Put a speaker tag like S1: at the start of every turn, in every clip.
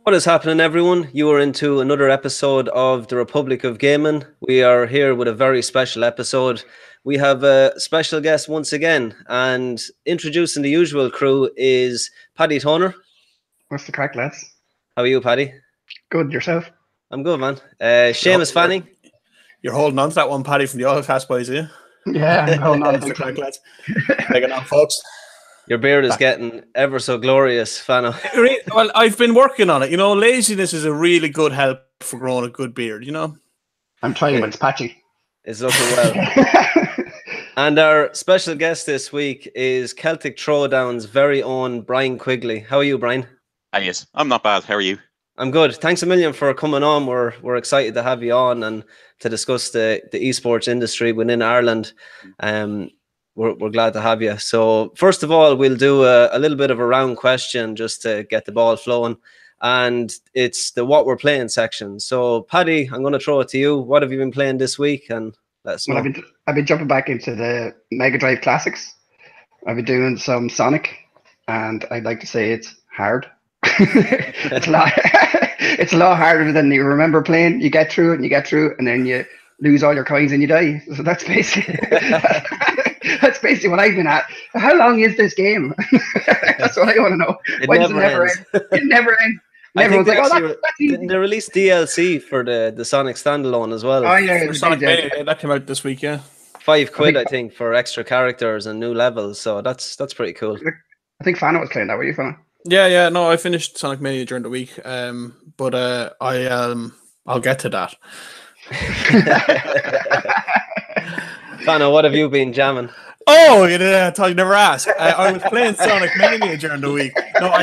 S1: What is happening, everyone? You are into another episode of the Republic of Gaming. We are here with a very special episode. We have a special guest once again, and introducing the usual crew is Paddy Toner.
S2: What's the crack, lads?
S1: How are you, Paddy?
S2: Good, yourself?
S1: I'm good, man. Seamus Fanning.
S3: You're holding on to that one, Paddy, from the Oil Cast boys, are you?
S2: Yeah, I'm holding on.
S3: What's the crack, lads? Taking on, folks.
S1: Your beard is getting ever so glorious, Fano.
S3: Well, I've been working on it. You know, laziness is a really good help for growing a good beard, you know?
S2: I'm trying, but it's patchy.
S1: It's looking well. And our special guest this week is Celtic Throwdown's very own Brian Quigley. How are you, Brian?
S4: Yes, I'm not bad. How are you?
S1: I'm good. Thanks a million for coming on. We're excited to have you on and to discuss the esports industry within Ireland. We're glad to have you. So first of all, we'll do a little bit of a round question just to get the ball flowing. And it's the what we're playing section. So Paddy, I'm going to throw it to you. What have you been playing this week? And let us know.
S2: Well, I've been jumping back into the Mega Drive Classics. I've been doing some Sonic, and I'd like to say it's hard. It's a lot harder than you remember playing. You get through it, and then you lose all your coins and you die. So that's basically what I've been at. How long is this game? That's what I want to know. Why does it never end? It never ends. Everyone's like, that's easy.
S1: Didn't they release DLC for the Sonic standalone as well?
S2: Oh yeah,
S3: Sonic Mania, that came out this week, yeah.
S1: £5, I think, for extra characters and new levels. So that's pretty cool.
S2: I think Fano was playing that. Were you, Fano?
S3: Yeah. No, I finished Sonic Mania during the week. But I'll get to that.
S1: Fano, what have you been jamming?
S3: Oh, I thought you'd never ask. I was playing Sonic Mania during the week. No,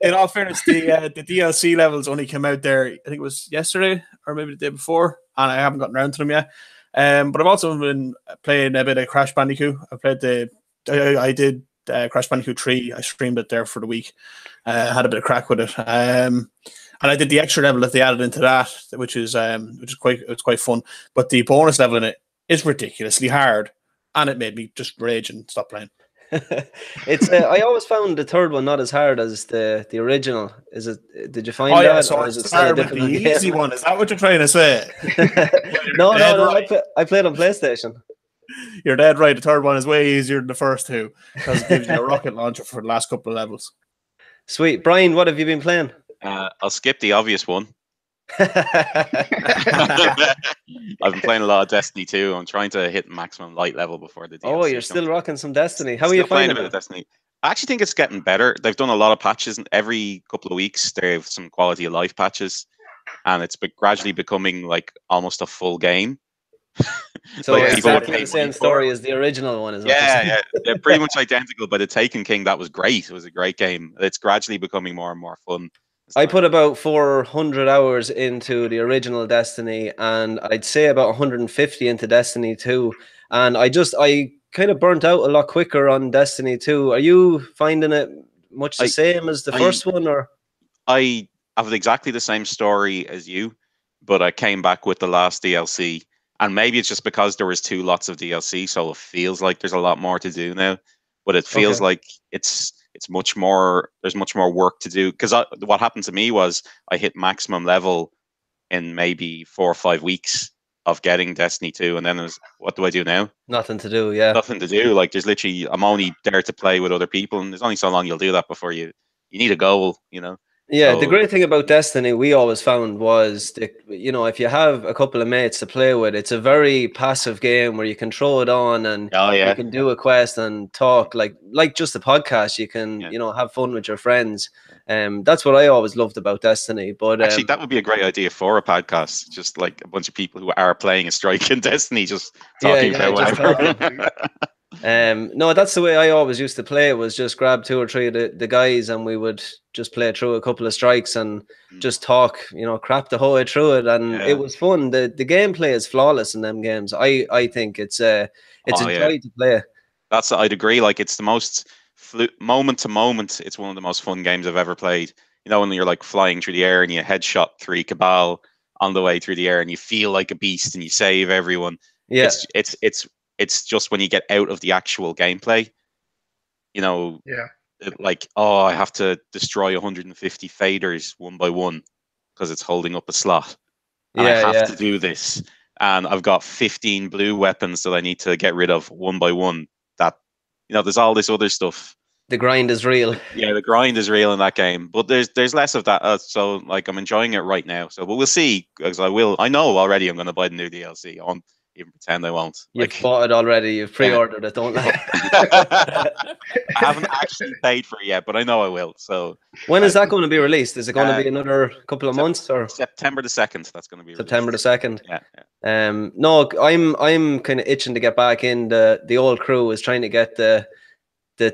S3: in all fairness, the DLC levels only came out there, I think it was yesterday or maybe the day before, and I haven't gotten around to them yet. But I've also been playing a bit of Crash Bandicoot. I did Crash Bandicoot 3. I streamed it there for the week. Had a bit of crack with it. And I did the extra level that they added into that, which is quite fun. But the bonus level in it is ridiculously hard, and it made me just rage and stop playing.
S1: It's I always found the third one not as hard as the original. Is it? Did you find
S3: that?
S1: Yeah,
S3: so it's still the easy one. Is that what you're trying to say?
S1: No. Right. I played on PlayStation.
S3: You're dead right. The third one is way easier than the first two because it gives you a rocket launcher for the last couple of levels.
S1: Sweet, Brian. What have you been playing?
S4: I'll skip the obvious one. I've been playing a lot of Destiny 2. I'm trying to hit maximum light level before the DLC.
S1: Oh, you're still rocking some Destiny. How are you
S4: playing
S1: finding
S4: a bit of Destiny? I actually think it's getting better. They've done a lot of patches, and every couple of weeks they have some quality of life patches, and it's gradually becoming like almost a full game.
S1: So like exactly the same story as the original one, is it?
S4: Yeah, they're pretty much identical. But the Taken King, that was great. It was a great game. It's gradually becoming more and more fun.
S1: I put about 400 hours into the original Destiny, and I'd say about 150 into Destiny 2. And I kind of burnt out a lot quicker on Destiny 2. Are you finding it much the same as the first one, or?
S4: I have exactly the same story as you, but I came back with the last DLC. And maybe it's just because there was 2 lots of DLC, so it feels like there's a lot more to do now. But it feels like it's much more. There's much more work to do. Because what happened to me was I hit maximum level in maybe 4 or 5 weeks of getting Destiny 2, and then it was, what do I do now?
S1: Nothing to do. Yeah,
S4: nothing to do. Like there's literally, I'm only there to play with other people, and there's only so long you'll do that before you need a goal.
S1: Yeah, the great thing about Destiny, we always found, was if you have a couple of mates to play with, it's a very passive game where you can throw it on and you can do a quest and talk like just a podcast. You can have fun with your friends. That's what I always loved about Destiny. But
S4: actually, that would be a great idea for a podcast. Just like a bunch of people who are playing a strike in Destiny, just talking about whatever.
S1: No, that's the way I always used to play. Was just grab 2 or 3 of the guys, and we would just play through a couple of strikes and just talk, crap the whole way through it, and it was fun. The gameplay is flawless in them games. I think it's a joy to play.
S4: I'd agree. Like it's the most moment to moment. It's one of the most fun games I've ever played. When you're like flying through the air and you headshot 3 Cabal on the way through the air, and you feel like a beast and you save everyone.
S1: Yeah,
S4: it's just when you get out of the actual gameplay,
S2: Yeah.
S4: like, oh, I have to destroy 150 faders one by one because it's holding up a slot, and I have to do this, and I've got 15 blue weapons that I need to get rid of one by one. That, there's all this other stuff.
S1: The grind is real.
S4: Yeah, the grind is real in that game, but there's less of that. So like, I'm enjoying it right now. So, but we'll see, because I know already I'm going to buy the new DLC. I won't even pretend I won't.
S1: You've bought it already. You've pre-ordered it, don't lie.
S4: I haven't actually paid for it yet, but I know I will. So
S1: when is that going to be released? Is it going to be another couple of months, or
S4: September the 2nd? That's going to be released.
S1: September the 2nd.
S4: Yeah.
S1: No, I'm kind of itching to get back in. The old crew is trying to get the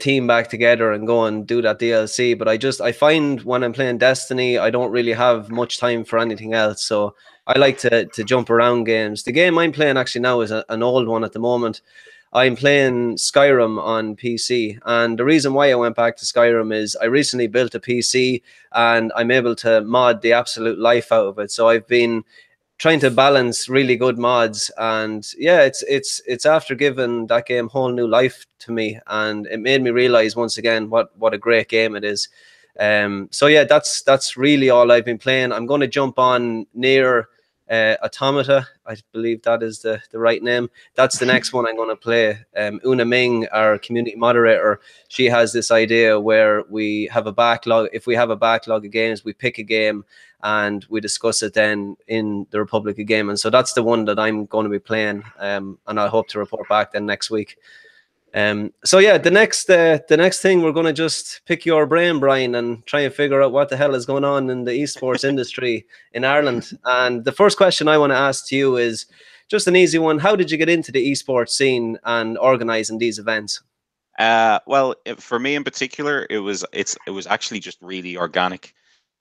S1: team back together and go and do that DLC. But I find when I'm playing Destiny, I don't really have much time for anything else. So I like to jump around games. The game I'm playing actually now is an old one at the moment. I'm playing Skyrim on PC. And the reason why I went back to Skyrim is I recently built a PC and I'm able to mod the absolute life out of it. So I've been trying to balance really good mods, and yeah, it's after giving that game whole new life to me, and it made me realize once again what a great game it is. So yeah, that's really all I've been playing. I'm going to jump on near Automata. I believe that is the right name. That's the next one I'm going to play. Una Ming, our community moderator, she has this idea where we have a backlog. If we have a backlog of games, we pick a game and we discuss it then in the Republic of Gaming. So that's the one that I'm going to be playing, and I hope to report back then next week. So yeah, the next thing, we're going to just pick your brain, Brian, and try and figure out what the hell is going on in the esports industry in Ireland. And the first question I want to ask to you is just an easy one. How did you get into the esports scene and organizing these events?
S4: Well, for me in particular, it was actually just really organic.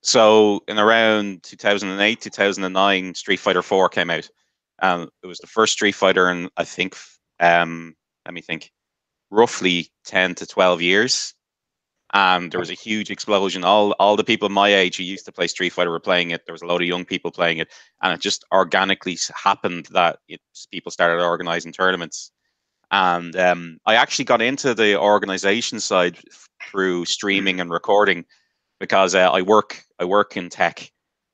S4: So in around 2008, 2009, Street Fighter 4 came out. It was the first Street Fighter in, I think, let me think, roughly 10 to 12 years. And there was a huge explosion. All the people my age who used to play Street Fighter were playing it. There was a load of young people playing it. And it just organically happened that people started organizing tournaments. And I actually got into the organization side through streaming and recording, because I work in tech,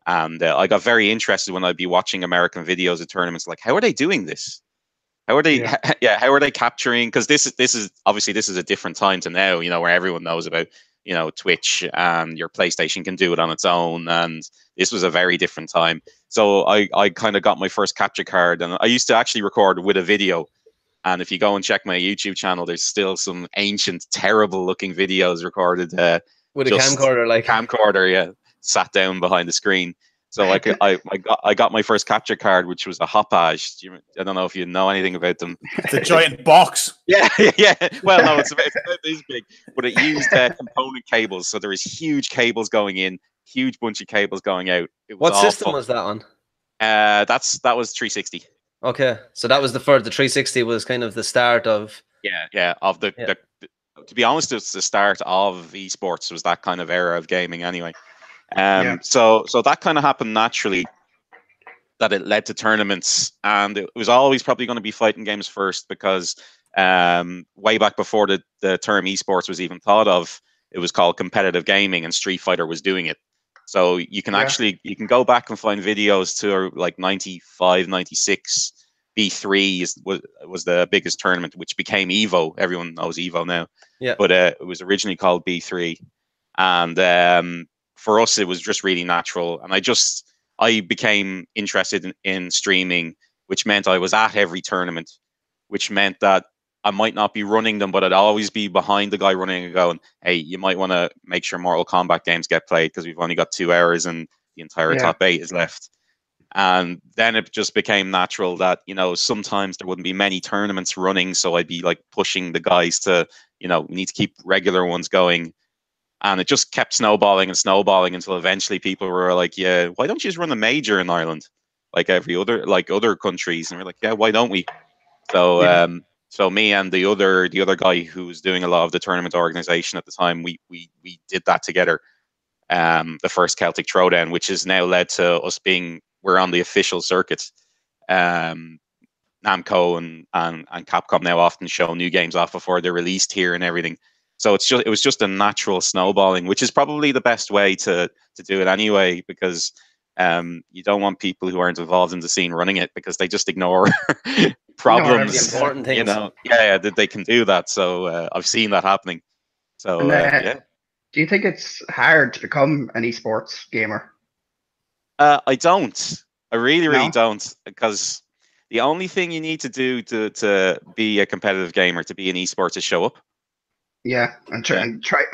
S4: and I got very interested when I'd be watching American videos of tournaments. Like, how are they doing this? How are they? How are they capturing? Because this is obviously a different time to now. Where everyone knows about Twitch, and your PlayStation can do it on its own. And this was a very different time. So I kind of got my first capture card, and I used to actually record with a video. And if you go and check my YouTube channel, there's still some ancient, terrible looking videos recorded.
S1: With a camcorder,
S4: yeah, sat down behind the screen. So I got my first capture card, which was a Hopage. I don't know if you know anything about them.
S3: It's a giant box.
S4: Yeah. Well, no, it's about this big, but it used component cables. So there was huge cables going in, huge bunch of cables going out.
S1: What system was that on?
S4: That was 360.
S1: Okay, so that was the 360 was kind of the start of.
S4: Yeah. To be honest, it's the start of esports, was that kind of era of gaming anyway. So that kind of happened naturally, that it led to tournaments, and it was always probably going to be fighting games first, because way back before the term esports was even thought of, it was called competitive gaming, and Street Fighter was doing it. So you can you can go back and find videos to like 95, 96. B3 was the biggest tournament, which became Evo. Everyone knows Evo now.
S1: Yeah.
S4: But it was originally called B3. And for us, it was just really natural. And I became interested in streaming, which meant I was at every tournament, which meant that I might not be running them, but I'd always be behind the guy running and going, hey, you might want to make sure Mortal Kombat games get played, because we've only got 2 hours and the entire top 8 is left. And then it just became natural that, sometimes there wouldn't be many tournaments running. So I'd be like pushing the guys to, we need to keep regular ones going. And it just kept snowballing until eventually people were like, yeah, why don't you just run a major in Ireland? Like other countries. And we're like, yeah, why don't we? So, so me and the other guy who was doing a lot of the tournament organization at the time, we did that together. The first Celtic Throwdown, which has now led to us we're on the official circuit. Namco and Capcom now often show new games off before they're released here and everything. So it was just a natural snowballing, which is probably the best way to do it anyway, because you don't want people who aren't involved in the scene running it, because they just ignore problems.
S1: Important things.
S4: That they can do that. So I've seen that happening. So
S2: do you think it's hard to become an esports gamer?
S4: I don't. I really
S2: No?
S4: don't, because the only thing you need to do to be a competitive gamer, to be an esports, is show up.
S2: Yeah, and try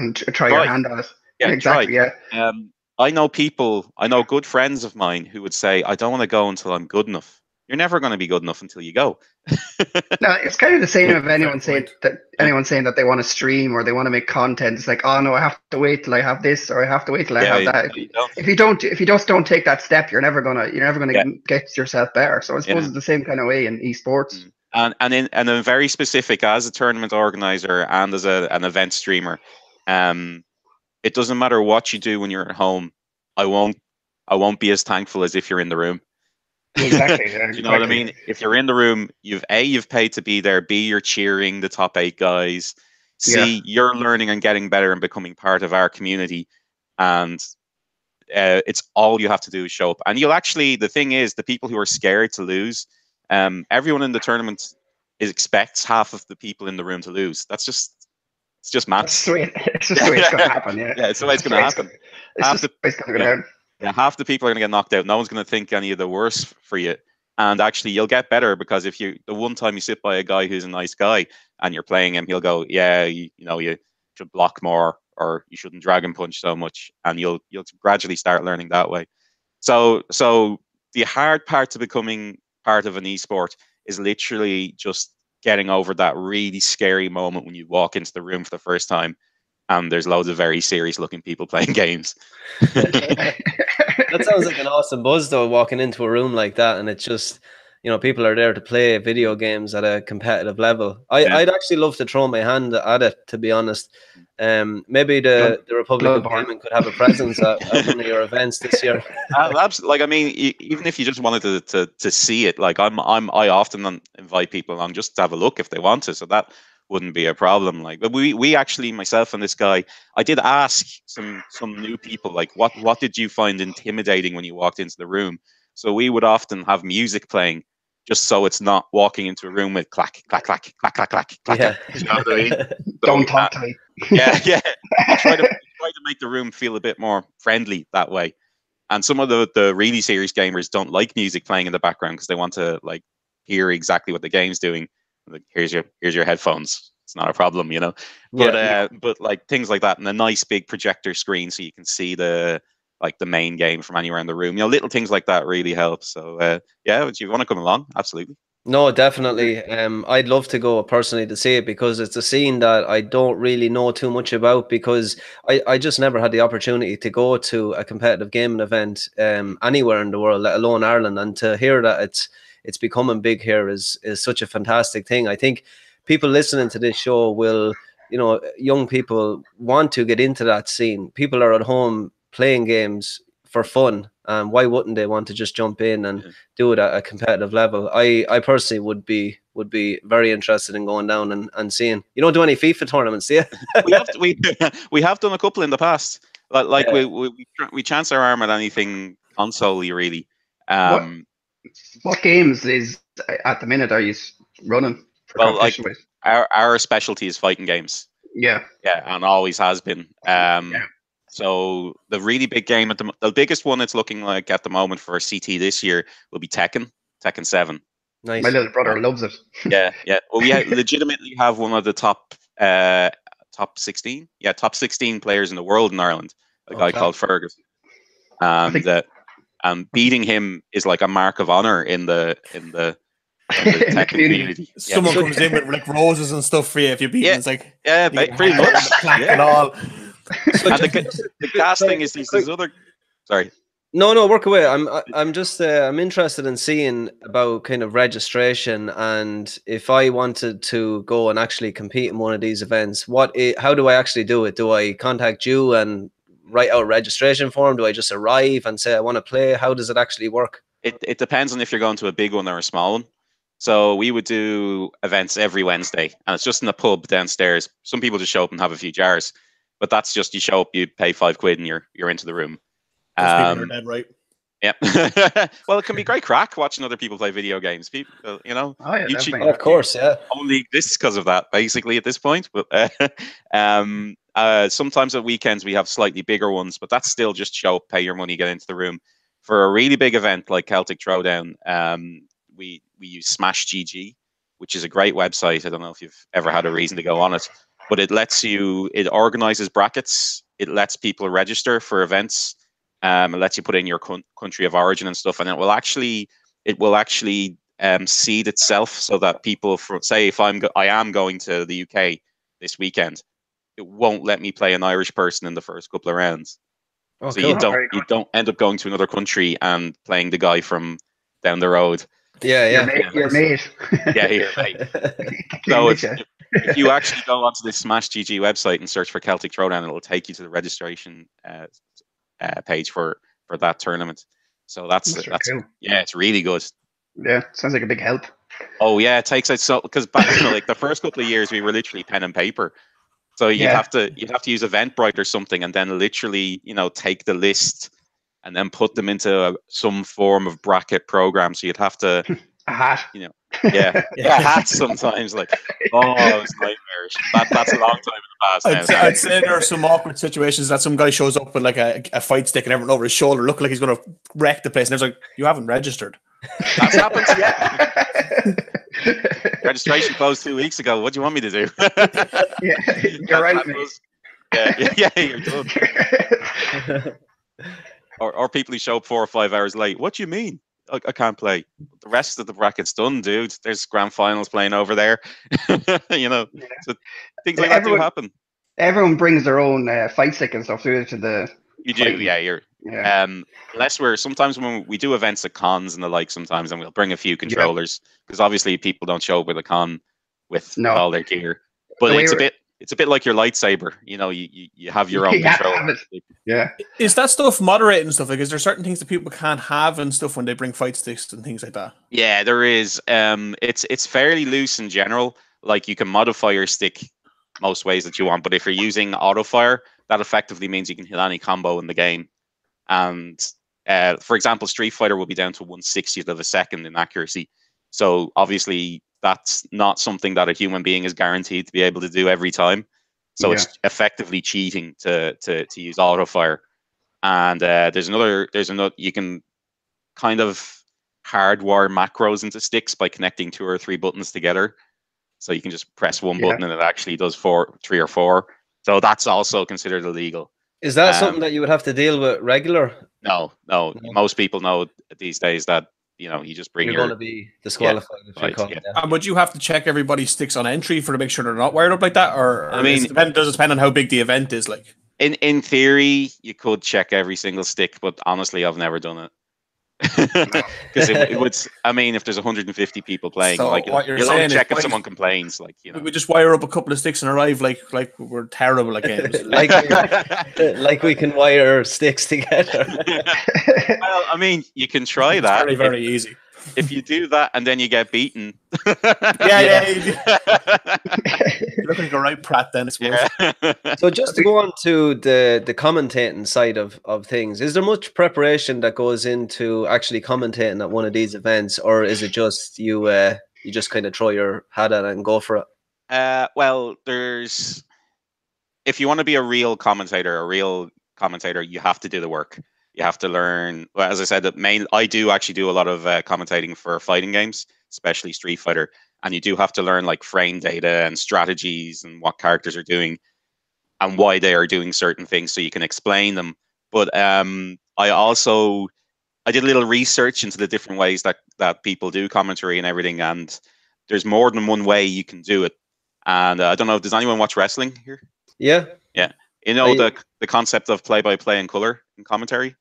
S2: your hand at it.
S4: Yeah,
S2: exactly.
S4: try.
S2: Yeah.
S4: I know good friends of mine who would say, I don't want to go until I'm good enough. You're never going to be good enough until you go.
S2: No, it's kind of the same if anyone
S3: point.
S2: saying that they want to stream or they want to make content. It's like, oh no, I have to wait till I have this, or I have to wait till I have that. If you just don't take that step, you're never gonna get yourself better. So I suppose it's the same kind of way in esports.
S4: And I'm very specific as a tournament organizer and as an event streamer. It doesn't matter what you do when you're at home. I won't be as thankful as if you're in the room.
S2: Exactly.
S4: Do you know what I mean? If you're in the room, you've paid to be there. B, you're cheering the top 8 guys. C, you're learning and getting better and becoming part of our community. And it's all you have to do is show up. And the thing is, the people who are scared to lose, everyone in the tournament expects half of the people in the room to lose. It's just maths.
S2: It's just the way it's going to happen. Yeah.
S4: Yeah, it's the way it's going to happen. Half the people are going to get knocked out. No one's going to think any of the worse for you. And actually, you'll get better, because the one time you sit by a guy who's a nice guy and you're playing him, he'll go, yeah, you should block more, or you shouldn't dragon punch so much, and you'll gradually start learning that way. So the hard part to becoming part of an esport is literally just getting over that really scary moment when you walk into the room for the first time and there's loads of very serious looking people playing games.
S1: That sounds like an awesome buzz, though, walking into a room like that, and it's just, people are there to play video games at a competitive level. I'd actually love to throw my hand at it, to be honest. Maybe the Republic of Gaming could have a presence at one of your events this year.
S4: Like, I mean, even if you just wanted to see it, like I often invite people along just to have a look if they want to, so that wouldn't be a problem. Like, but we actually, myself and this guy, I did ask some new people, like, what did you find intimidating when you walked into the room? So we would often have music playing, just so it's not walking into a room with clack, clack, clack, clack, clack, clack, clack.
S1: Yeah.
S4: You know what I mean?
S2: Don't talk to me.
S4: Yeah. Try to make the room feel a bit more friendly that way. And some of the really serious gamers don't like music playing in the background because they want to like hear exactly what the game's doing. Like, here's your headphones. It's not a problem, you know. But like things like that, and a nice big projector screen so you can see the main game from anywhere in the room. Little things like that really help. So would you want to come along? Absolutely.
S1: No, definitely. I'd love to go personally to see it, because it's a scene that I don't really know too much about, because I just never had the opportunity to go to a competitive gaming event anywhere in the world, let alone Ireland. And to hear that it's becoming big here is such a fantastic thing. I think people listening to this show will, young people want to get into that scene. People are at home playing games for fun. Why wouldn't they want to just jump in and do it at a competitive level? I personally would be very interested in going down and seeing. You don't do any FIFA tournaments, do you?
S4: we have done a couple in the past. We chance our arm at anything console-y, really.
S2: What games is at the minute are you running for competition with?
S4: Our specialty is fighting games.
S2: Yeah,
S4: and always has been. So the really big game the biggest one it's looking like at the moment for CT this year will be Tekken 7.
S1: Nice.
S2: My little brother loves it.
S4: Yeah. Well, we legitimately have one of the top 16. Yeah, top 16 players in the world in Ireland. A guy called Fergus. And beating him is like a mark of honor in the Tekken community.
S3: Someone comes in with like roses and stuff for you if you beat him. It's like
S4: pretty much.
S3: And all.
S4: And the gas thing is these other. Sorry.
S1: No, work away. I'm just I'm interested in seeing about kind of registration, and if I wanted to go and actually compete in one of these events, how do I actually do it? Do I contact you and write out a registration form? Do I just arrive and say I want to play? How does it actually work?
S4: It depends on if you're going to a big one or a small one. So we would do events every Wednesday, and it's just in a pub downstairs. Some people just show up and have a few jars, but that's just you show up, you pay £5 and you're into the room.
S3: Those people are dead, right?
S4: Yeah. Well, it can be great crack watching other people play video games. People, you know,
S2: Oh yeah,
S4: YouTube
S2: definitely.
S1: Of course, yeah.
S4: only exists because of that, basically, at this point. But sometimes at weekends we have slightly bigger ones, but that's still just show up, pay your money, get into the room. For a really big event like Celtic Throwdown, we use Smash GG, which is a great website. I don't know if you've ever had a reason to go on it, but it organizes brackets. It lets people register for events. It lets you put in your country of origin and stuff, and it will actually seed itself so that people, say, if I am going to the UK this weekend, it won't let me play an Irish person in the first couple of rounds.
S1: Oh,
S4: So
S1: cool.
S4: you don't end up going to another country and playing the guy from down the road.
S1: Yeah,
S2: Your mate.
S4: Yeah, here, mate. So if you actually go onto the Smash GG website and search for Celtic Throwdown, it will take you to the registration page for that tournament. So that's
S2: cool.
S4: Yeah, it's really good.
S2: Yeah, sounds like a big help.
S4: Oh yeah, it takes out so because back like the first couple of years we were literally pen and paper. So you'd have to use Eventbrite or something, and then literally take the list and then put them into some form of bracket program. So you'd have to
S2: a hat.
S4: Hats sometimes. Like, oh, it was nightmarish. That's a long time in the past.
S3: I'd say there are some awkward situations that some guy shows up with like a fight stick and everything over his shoulder, looking like he's going to wreck the place, and there's like, you haven't registered.
S4: That's happened. Yeah. Registration closed 2 weeks ago. What do you want me to do?
S2: You're right, mate.
S4: Yeah, you're done. Or people who show up 4 or 5 hours late. What do you mean? I can't play. The rest of the bracket's done, dude. There's grand finals playing over there. So things like that do happen.
S2: Everyone brings their own fight stick and stuff to the.
S4: You do, yeah. Unless sometimes when we do events at cons and the like, sometimes, and we'll bring a few controllers because obviously people don't show up with a con with all their gear. But it's a bit like your lightsaber. You have your own controller.
S2: Yeah.
S3: Is that stuff moderated and stuff? Like, is there certain things that people can't have and stuff when they bring fight sticks and things like that?
S4: Yeah, there is. It's fairly loose in general. Like, you can modify your stick most ways that you want, but if you're using auto fire, that effectively means you can hit any combo in the game. And for example, Street Fighter will be down to 1/60th of a second in accuracy. So obviously that's not something that a human being is guaranteed to be able to do every time. So it's effectively cheating to use auto fire. And there's another you can kind of hardwire macros into sticks by connecting 2 or 3 buttons together. So you can just press one button and it actually does 3 or 4. So that's also considered illegal.
S1: Is that something that you would have to deal with regular?
S4: No. Most people know these days that you just bring
S1: you're going to be disqualified if you're caught.
S3: And would you have to check everybody's sticks on entry to make sure they're not wired up like that, or does it depend on how big the event is? Like,
S4: in theory, you could check every single stick, but honestly, I've never done it. Because it would. I mean, if there's 150 people playing,
S3: so
S4: like you'll only check if someone complains. Like,
S3: we just wire up a couple of sticks and arrive like we're terrible at games.
S1: like we can wire sticks together.
S4: Well, I mean, you can try that.
S3: Very, very easy.
S4: If you do that and then you get beaten,
S3: you look like a right prat then.
S1: So just to go on to the commentating side of things, is there much preparation that goes into actually commentating at one of these events, or is it just you just kind of throw your hat at it and go for it?
S4: Well, if you want to be a real commentator, you have to do the work. You have to learn. Well, as I said, I do actually do a lot of commentating for fighting games, especially Street Fighter, and you do have to learn like frame data and strategies and what characters are doing and why they are doing certain things, so you can explain them. But I did a little research into the different ways that people do commentary and everything, and there's more than one way you can do it. And I don't know, does anyone watch wrestling here?
S1: Yeah.
S4: The concept of play-by-play and color in commentary.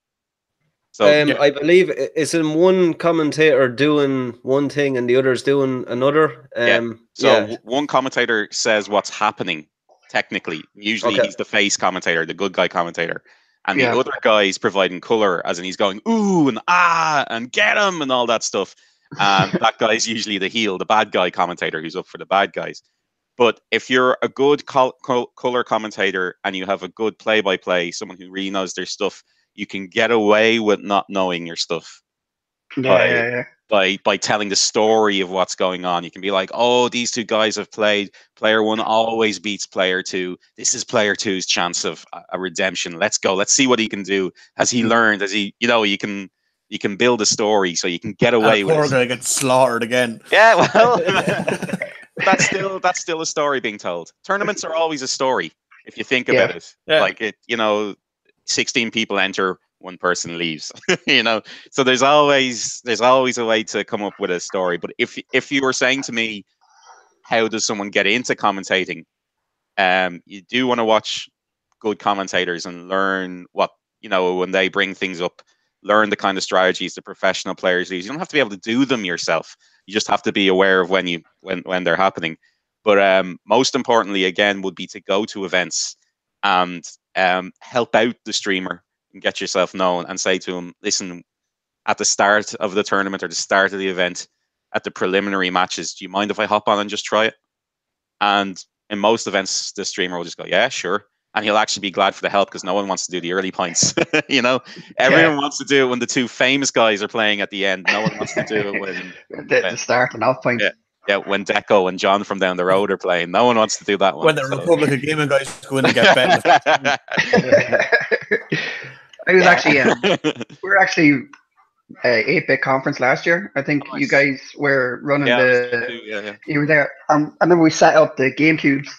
S4: So
S1: I believe it's in one commentator doing one thing and the other's doing another.
S4: One commentator says what's happening technically. Usually he's the face commentator, the good guy commentator. And the other guy is providing color, as in he's going, ooh, and ah, and get him, and all that stuff. and that guy's usually the heel, the bad guy commentator who's up for the bad guys. But if you're a good color commentator and you have a good play-by-play, someone who really knows their stuff, you can get away with not knowing your stuff. By telling the story of what's going on. You can be like, oh, these two guys have played. Player one always beats player two. This is player two's chance of a redemption. Let's go. Let's see what he can do. Has he learned? Has he, you can build a story so you can get away with it.
S3: Poor guy gets slaughtered again.
S4: Yeah, well, that's still a story being told. Tournaments are always a story if you think about it.
S3: Yeah.
S4: Like 16 people enter, one person leaves. So there's always a way to come up with a story. But if you were saying to me, how does someone get into commentating? You do want to watch good commentators and learn what, when they bring things up, learn the kind of strategies the professional players use. You don't have to be able to do them yourself. You just have to be aware of when they're happening. But most importantly, again, would be to go to events and help out the streamer and get yourself known and say to him, listen, at the start of the tournament or the start of the event, at the preliminary matches, do you mind if I hop on and just try it? And in most events, the streamer will just go, yeah, sure. And he'll actually be glad for the help because no one wants to do the early points. Everyone wants to do it when the two famous guys are playing at the end. No one wants to do it when
S2: the start and off point.
S4: Yeah, when Deco and John from down the road are playing. No one wants to do that one.
S3: When the Republic of Gaming guys go in and get bet.
S2: I was actually, we were actually 8-bit conference last year. I think you guys were running you were there. I remember we set up the GameCubes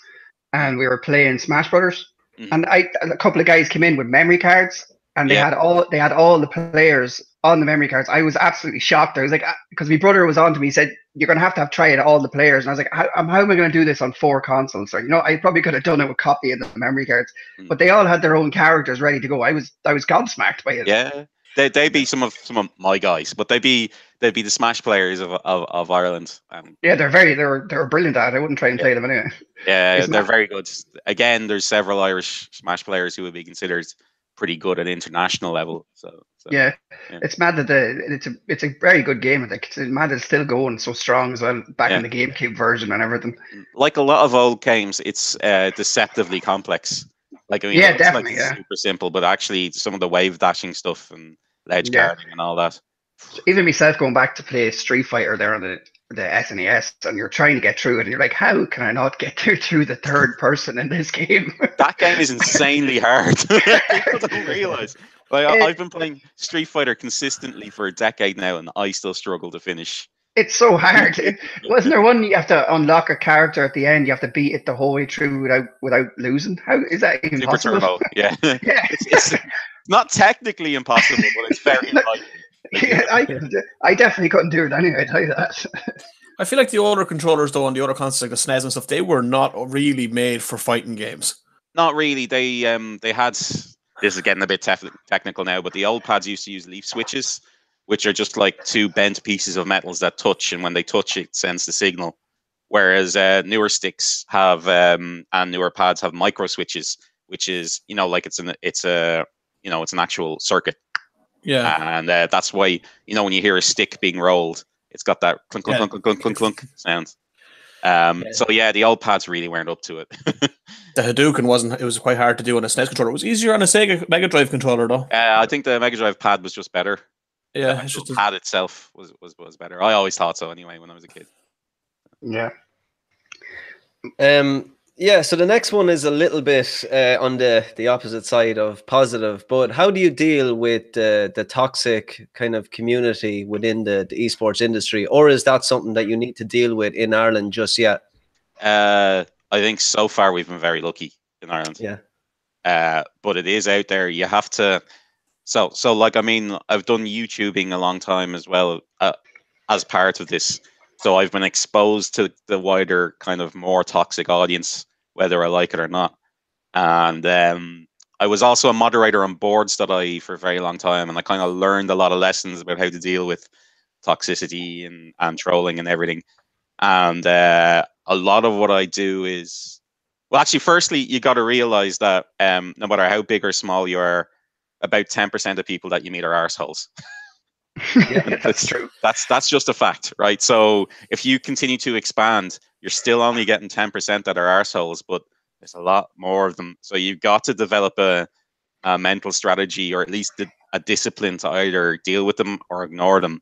S2: and we were playing Smash Brothers. And a couple of guys came in with memory cards, and they had all the players on the memory cards. I was absolutely shocked. I was like, because my brother was on to me, he said, you're going to have tried all the players. And I was like, how am I going to do this on 4 consoles? Or, I probably could have done it with copying the memory cards, but they all had their own characters ready to go. I was gobsmacked by it.
S4: Yeah. They'd be some of my guys, but they'd be the Smash players of Ireland.
S2: Yeah, they were brilliant at it. I wouldn't try and play them anyway.
S4: Yeah, they're very good. Again, there's several Irish Smash players who would be considered pretty good at international level. So
S2: it's mad that it's a very good game. It's mad that it's still going so strong as well. Back in the GameCube version and everything.
S4: Like a lot of old games, it's deceptively complex.
S2: Definitely.
S4: Super simple, but actually some of the wave dashing stuff and ledge guarding and all that.
S2: Even myself going back to play Street Fighter there on the SNES, and you're trying to get through it, and you're like, how can I not get through the third person in this game?
S4: That game is insanely hard. People don't realize. I've been playing Street Fighter consistently for a decade now, and I still struggle to finish.
S2: It's so hard. Wasn't there one you have to unlock a character at the end? You have to beat it the whole way through without losing. How is that even
S4: Super
S2: possible?
S4: Turbo, yeah. It's not technically impossible, but it's very unlikely.
S2: I definitely couldn't do it anyway. I tell you that.
S3: I feel like the older controllers, though, on the other consoles like the SNES and stuff, they were not really made for fighting games.
S4: Not really. They had. This is getting a bit technical now, but the old pads used to use leaf switches, which are just like 2 bent pieces of metals that touch, and when they touch, it sends the signal. Whereas newer sticks have and newer pads have micro switches, which is like it's an actual circuit.
S3: Yeah,
S4: and that's why when you hear a stick being rolled, it's got that clunk clunk clunk clunk clunk clunk sound. So the old pads really weren't up to it.
S3: The Hadouken wasn't. It was quite hard to do on a SNES controller. It was easier on a Sega Mega Drive controller, though.
S4: I think the Mega Drive pad was just better.
S3: Yeah,
S4: the pad itself was better. I always thought so anyway when I was a kid.
S2: Yeah.
S1: So the next one is a little bit on the opposite side of positive, but how do you deal with the toxic kind of community within the esports industry, or is that something that you need to deal with in Ireland just yet?
S4: I think so far we've been very lucky in Ireland.
S1: Yeah.
S4: But it is out there. You have to. So I've done YouTubing a long time as well as part of this. So I've been exposed to the wider kind of more toxic audience, whether I like it or not. And I was also a moderator on boards.ie for a very long time, and I kind of learned a lot of lessons about how to deal with toxicity and trolling and everything. And a lot of what I do is, well, actually, firstly, you got to realize that no matter how big or small you are, about 10% of people that you meet are arseholes.
S1: Yeah,
S2: That's true.
S4: That's just a fact, right? So if you continue to expand, you're still only getting 10% that are arseholes, but there's a lot more of them. So you've got to develop a mental strategy, or at least a discipline to either deal with them or ignore them.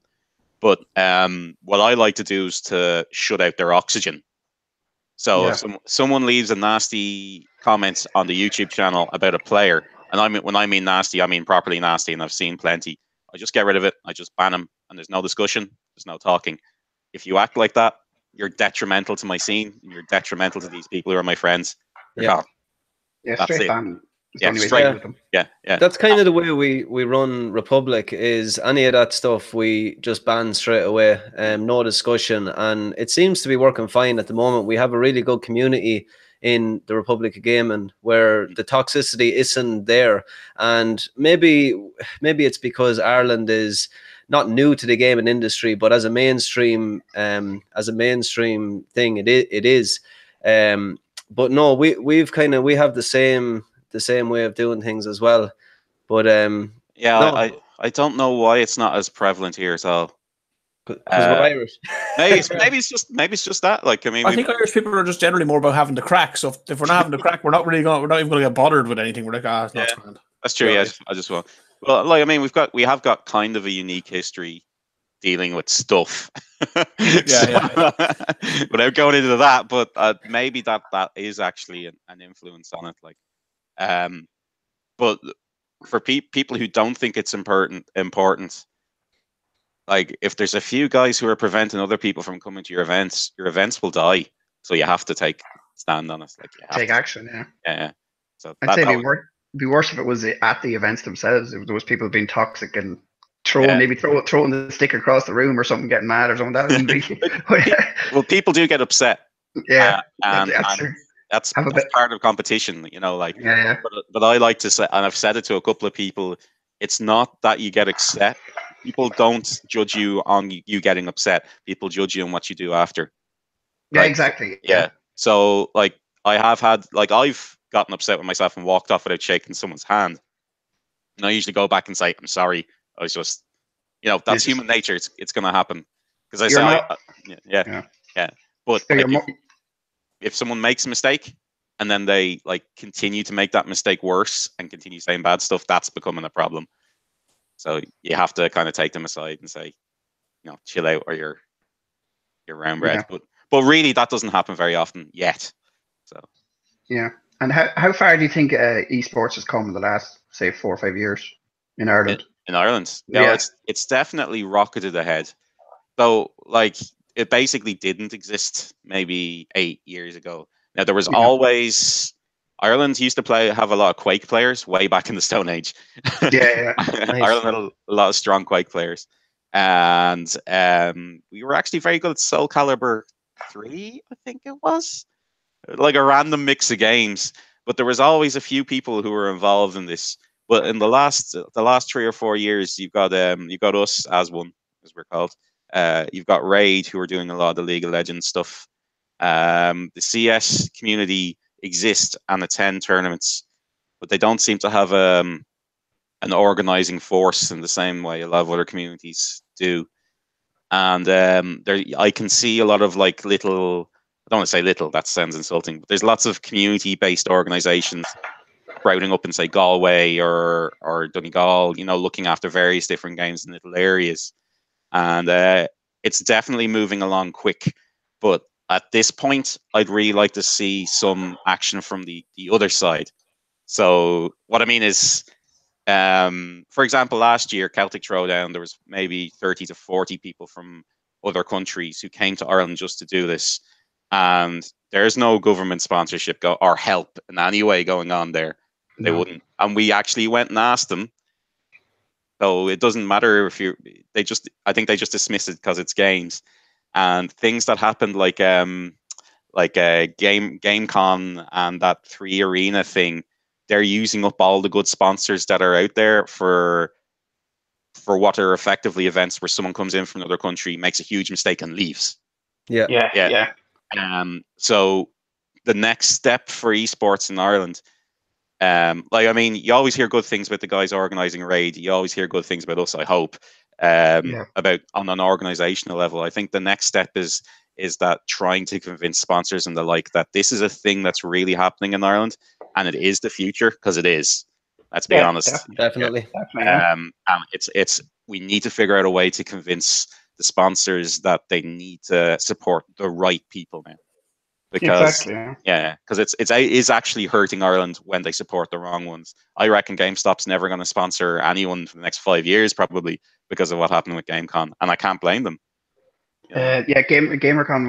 S4: But what I like to do is to shut out their oxygen. So if someone leaves a nasty comment on the YouTube channel about a player, and when I mean nasty, I mean properly nasty, and I've seen plenty, I just get rid of it. I just ban them, and there's no discussion, there's no talking. If you act like that, you're detrimental to my scene, and you're detrimental to these people who are my friends. You're gone.
S2: Yeah,
S4: That's
S2: straight
S4: it.
S2: ban.
S4: Yeah,
S2: Straight with them.
S4: Yeah.
S1: That's kind of the way we run Republic. Is any of that stuff we just ban straight away, no discussion, and it seems to be working fine at the moment. We have a really good community in the Republic of Gaming where the toxicity isn't there, and maybe it's because Ireland is not new to the gaming industry, but as a mainstream thing, it is. But no, we have the same way of doing things as well. But no,
S4: I don't know why it's not as prevalent here at all.
S1: because we're Irish.
S4: maybe it's just that. Like, I mean,
S3: I think Irish people are just generally more about having the crack. So if we're not having the crack, we're not even going to get bothered with anything. We're like, it's not grand.
S4: That's true. Yeah, I just want. Well, like, I mean, we have got kind of a unique history dealing with stuff. Without going into that, but maybe that is actually an influence on it. Like, but for people who don't think it's important, like if there's a few guys who are preventing other people from coming to your events will die. So you have to take stand on it. Like,
S2: take action.
S4: Yeah. So
S2: I'd say it'd be worse if it was at the events themselves. If there was people being toxic and throwing the stick across the room or something, getting mad or something. That would be.
S4: Well, people do get upset.
S2: Yeah,
S4: and that's part of competition, you know. Like, But I like to say, and I've said it to a couple of people, it's not that you get upset. People don't judge you on you getting upset. People judge you on what you do after.
S2: Yeah, exactly.
S4: Yeah. So, like, I've gotten upset with myself and walked off without shaking someone's hand. And I usually go back and say, I'm sorry. I was just, that's human nature. It's going to happen. Because I say, But if someone makes a mistake and then they continue to make that mistake worse and continue saying bad stuff, that's becoming a problem. So you have to kind of take them aside and say, chill out, or you're round bread. But really, that doesn't happen very often yet. So
S2: and how far do you think esports has come in the last, say, 4 or 5 years in Ireland?
S4: In Ireland, it's definitely rocketed ahead. So it basically didn't exist maybe 8 years ago. Now there was always. Ireland used to have a lot of Quake players way back in the Stone Age.
S2: Nice.
S4: Ireland had a lot of strong Quake players, and we were actually very good at Soul Calibur 3, I think it was, like a random mix of games. But there was always a few people who were involved in this. But in the last 3 or 4 years, you've got us as one, as we're called. You've got Raid, who are doing a lot of the League of Legends stuff. The CS community exist and attend tournaments, but they don't seem to have an organizing force in the same way a lot of other communities do. And I can see a lot of little. I don't want to say little. That sounds insulting. But there's lots of community-based organizations sprouting up in, say, Galway or Donegal. Looking after various different games in little areas, and it's definitely moving along quick, but at this point, I'd really like to see some action from the other side. So what I mean is, for example, last year, Celtic Throwdown, there was maybe 30 to 40 people from other countries who came to Ireland just to do this. And there's no government sponsorship or help in any way going on there. They wouldn't. And we actually went and asked them. So it doesn't matter if I think they just dismiss it because it's games. And things that happened like GameCon and that 3 Arena thing, they're using up all the good sponsors that are out there for what are effectively events where someone comes in from another country, makes a huge mistake and leaves.
S2: Yeah.
S4: So the next step for esports in Ireland, you always hear good things about the guys organizing Raid. You always hear good things about us, I hope. about on an organizational level. I think the next step is that trying to convince sponsors and the like that this is a thing that's really happening in Ireland, and it is the future, because it is. Let's be honest.
S1: Definitely.
S4: And it's we need to figure out a way to convince the sponsors that they need to support the right people now, because because it is actually hurting Ireland when they support the wrong ones. I reckon GameStop's never going to sponsor anyone for the next 5 years, probably because of what happened with GameCon, and I can't blame them.
S2: GamerCon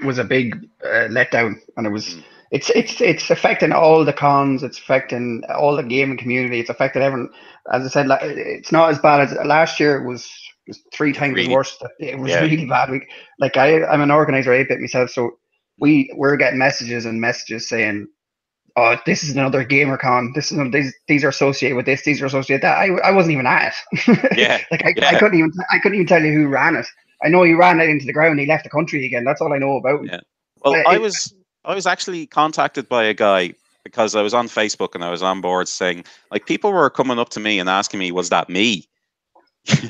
S2: was a big letdown, and it was it's affecting all the cons. It's affecting all the gaming community. It's affecting everyone. As I said, it's not as bad as last year. It was 3 times
S4: really
S2: worse. It was really bad. I'm an organizer 8-bit myself, so we're getting messages saying, "Oh, this is another GamerCon. These are associated with this. These are associated with that." I wasn't even at it. I couldn't even tell you who ran it. I know he ran it into the ground. He left the country again. That's all I know about him.
S4: Yeah. Well, I was actually contacted by a guy because I was on Facebook and I was on board saying, like, people were coming up to me and asking me, "Was that me?"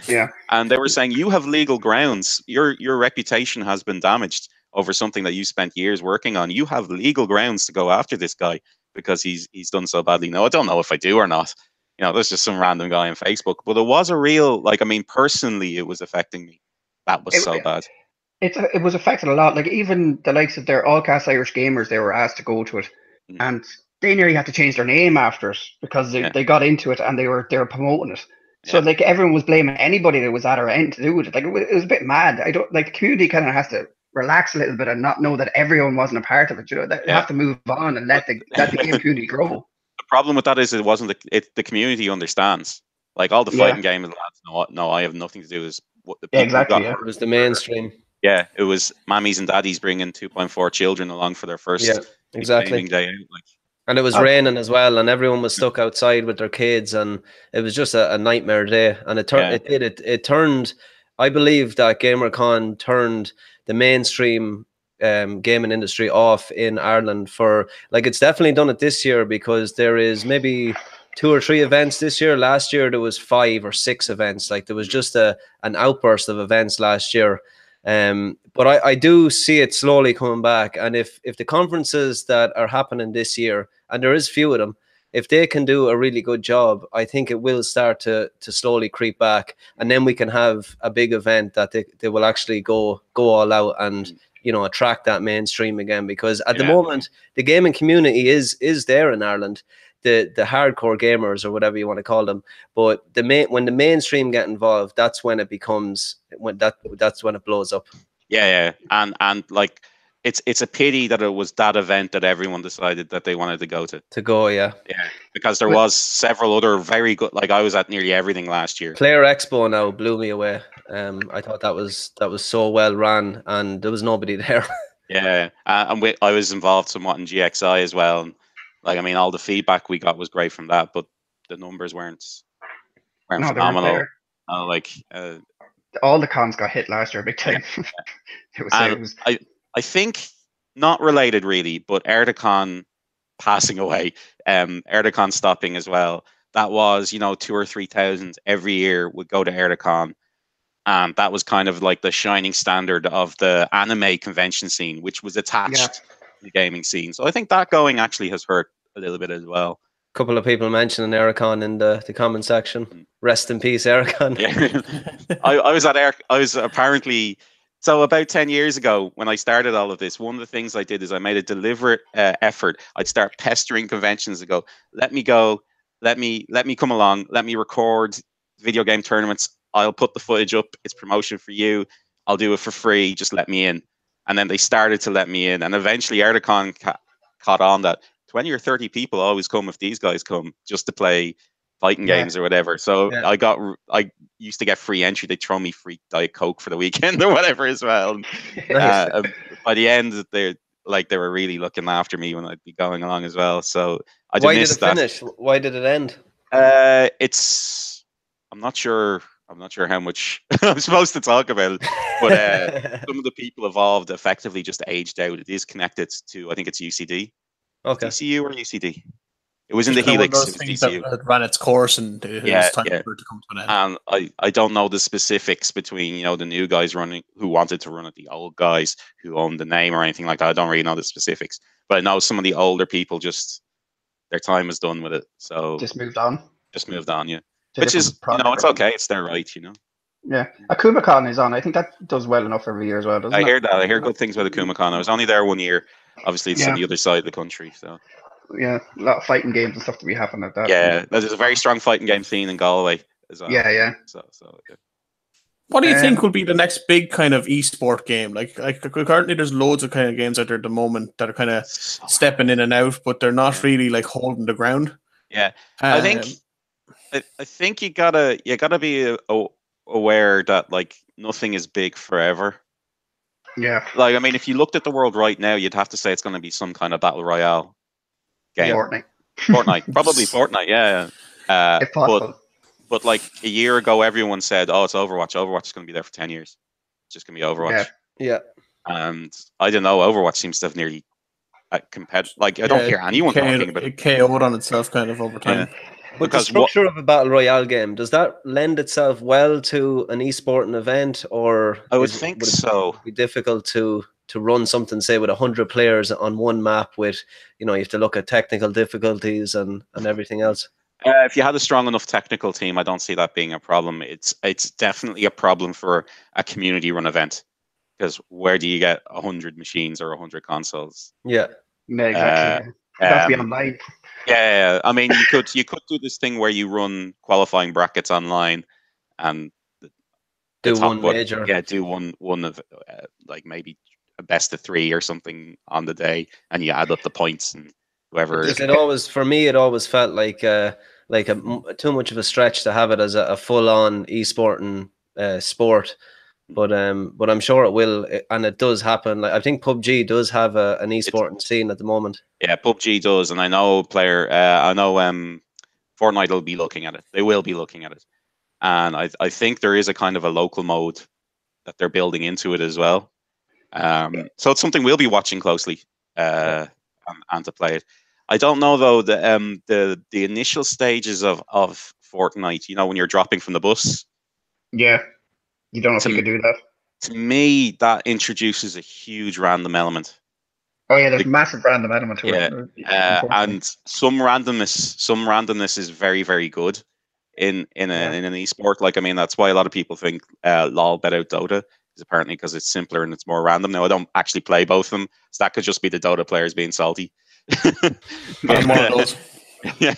S2: Yeah.
S4: And they were saying, "You have legal grounds. Your reputation has been damaged over something that you spent years working on. You have legal grounds to go after this guy because he's done so badly." No, I don't know if I do or not. There's just some random guy on Facebook, but it was a real, personally, it was affecting me. That was so bad.
S2: It was affected a lot. Like, even the likes of their All-Cast Irish Gamers, they were asked to go to it, and they nearly had to change their name after it because they got into it and they were promoting it. So like, everyone was blaming anybody that was at our end to do with it. Like, it was a bit mad. I don't like, the community kind of has to relax a little bit and not know that everyone wasn't a part of it. They have to move on and let the game community grow.
S4: The problem with that is it wasn't the community understands. Like, all the fighting game lads, no, I have nothing to do with what the people
S2: exactly.
S1: It was the mainstream.
S4: Yeah, it was mammies and daddies bringing 2.4 children along for their first gaming day out.
S1: And it was raining as well, and everyone was stuck outside with their kids, and it was just a nightmare day. And it turned. I believe that GamerCon turned the mainstream gaming industry off in Ireland for, like, it's definitely done it this year, because there is maybe 2 or 3 events this year. Last year there was 5 or 6 events. Like, there was just an outburst of events last year. But I do see it slowly coming back, and if the conferences that are happening this year, and there is few of them, if they can do a really good job, I think it will start to slowly creep back, and then we can have a big event that they will actually go all out and attract that mainstream again. Because at the moment, the gaming community is there in Ireland, the hardcore gamers, or whatever you want to call them. But when the mainstream get involved, that's when it becomes that's when it blows up.
S4: Yeah. And like, it's a pity that it was that event that everyone decided that they wanted to go to. Yeah, because there was several other very good. Like, I was at nearly everything last year.
S1: Player Expo now blew me away. I thought that was so well run, and there was nobody there.
S4: And I was involved somewhat in GXI as well. And, like, I mean, all the feedback we got was great from that, but the numbers weren't phenomenal.
S2: All the cons got hit last year big time.
S4: I think, not related really, but Erdicon passing away, Erdicon stopping as well. That was 2,000 or 3,000 every year would go to Erdicon, and that was kind of like the shining standard of the anime convention scene, which was attached to the gaming scene. So I think that going actually has hurt a little bit as well.
S1: A couple of people mentioning Ericon in the comment section. Rest in peace, Ericon.
S4: Yeah. I was apparently, so about 10 years ago when I started all of this, one of the things I did is I made a deliberate effort. I'd start pestering conventions to go, let me come along, let me record video game tournaments. I'll put the footage up. It's promotion for you. I'll do it for free. Just let me in. And then they started to let me in. And eventually Erdicon caught on that 20 or 30 people always come if these guys come just to play fighting games or whatever. So I used to get free entry. They'd throw me free Diet Coke for the weekend or whatever as well. By the end, they were really looking after me when I'd be going along as well. So
S1: why did it finish? Why did it end?
S4: I'm not sure how much I'm supposed to talk about it, but some of the people involved effectively just aged out. It is connected to, I think it's UCD.
S1: Okay.
S4: DCU or UCD? It was in the
S3: It's kind of one of
S4: Helix.
S3: those
S4: It was
S3: things
S4: DCU.
S3: that ran its course, and it was time
S4: Yeah.
S3: for it to come to an end.
S4: And I don't know the specifics between the new guys running who wanted to run it, the old guys who owned the name or anything like that. I don't really know the specifics, but I know some of the older people just their time is done with it, so
S2: Just moved on.
S4: just moved on. Yeah,
S2: To
S4: which is
S2: different project
S4: it's
S2: or
S4: okay. It's their right.
S2: Yeah, AkumaCon is on. I think that does well enough every year as well, doesn't
S4: I
S2: it?
S4: hear that. I hear good things about AkumaCon. I was only there 1 year. Obviously, it's on
S2: Yeah.
S4: the other side of the country, so
S2: Yeah, a lot of fighting games and stuff to be happening at that.
S4: yeah. There's a very strong fighting game scene in Galway as well.
S2: Yeah.
S4: So yeah.
S3: What do you think will be the next big kind of esport game? Like currently, there's loads of kind of games out there at the moment that are kind of stepping in and out, but they're not really like holding the ground.
S4: Yeah, I think you gotta be aware that like nothing is big forever.
S2: Yeah.
S4: Like, I mean, if you looked at the world right now, you'd have to say it's going to be some kind of battle royale game. Fortnite, probably Fortnite. Yeah.
S2: If possible.
S4: But like a year ago, everyone said, "Oh, it's Overwatch. Overwatch is going to be there for 10 years. It's just going to be Overwatch."
S1: Yeah.
S4: And I don't know. Overwatch seems to have nearly competitive. Like, I don't hear anyone talking about
S3: it. KO'd on itself kind of over time.
S4: Yeah.
S1: But the structure of a battle royale game, does that lend itself well to an esporting event, or
S4: I would think so.
S1: Be difficult to run something, say, with 100 players on one map with, you have to look at technical difficulties and everything else?
S4: If you had a strong enough technical team, I don't see that being a problem. It's definitely a problem for a community-run event, because where do you get 100 machines or 100 consoles?
S2: Yeah, exactly. It has to be online.
S4: Yeah, I mean, you could do this thing where you run qualifying brackets online and
S1: do one major.
S4: Yeah, do one of like maybe a best of 3 or something on the day, and you add up the points and whoever.
S1: It always felt like too much of a stretch to have it as a full-on esporting sport. But I'm sure it will, and it does happen. Like, I think PUBG does have an esporting scene at the moment.
S4: Yeah, PUBG does, and I know Fortnite will be looking at it. They will be looking at it, and I think there is a kind of a local mode that they're building into it as well. So it's something we'll be watching closely and to play it. I don't know though the initial stages of Fortnite. When you're dropping from the bus.
S2: Yeah. You don't know if you could do that.
S4: To me, that introduces a huge random element.
S2: Oh yeah, there's massive random element to it.
S4: And some randomness is very, very good in an esport. Like, I mean, that's why a lot of people think LoL bet out Dota, is apparently because it's simpler and it's more random. Now, I don't actually play both of them, so that could just be the Dota players being salty.
S3: I'm one of those.
S4: Yeah,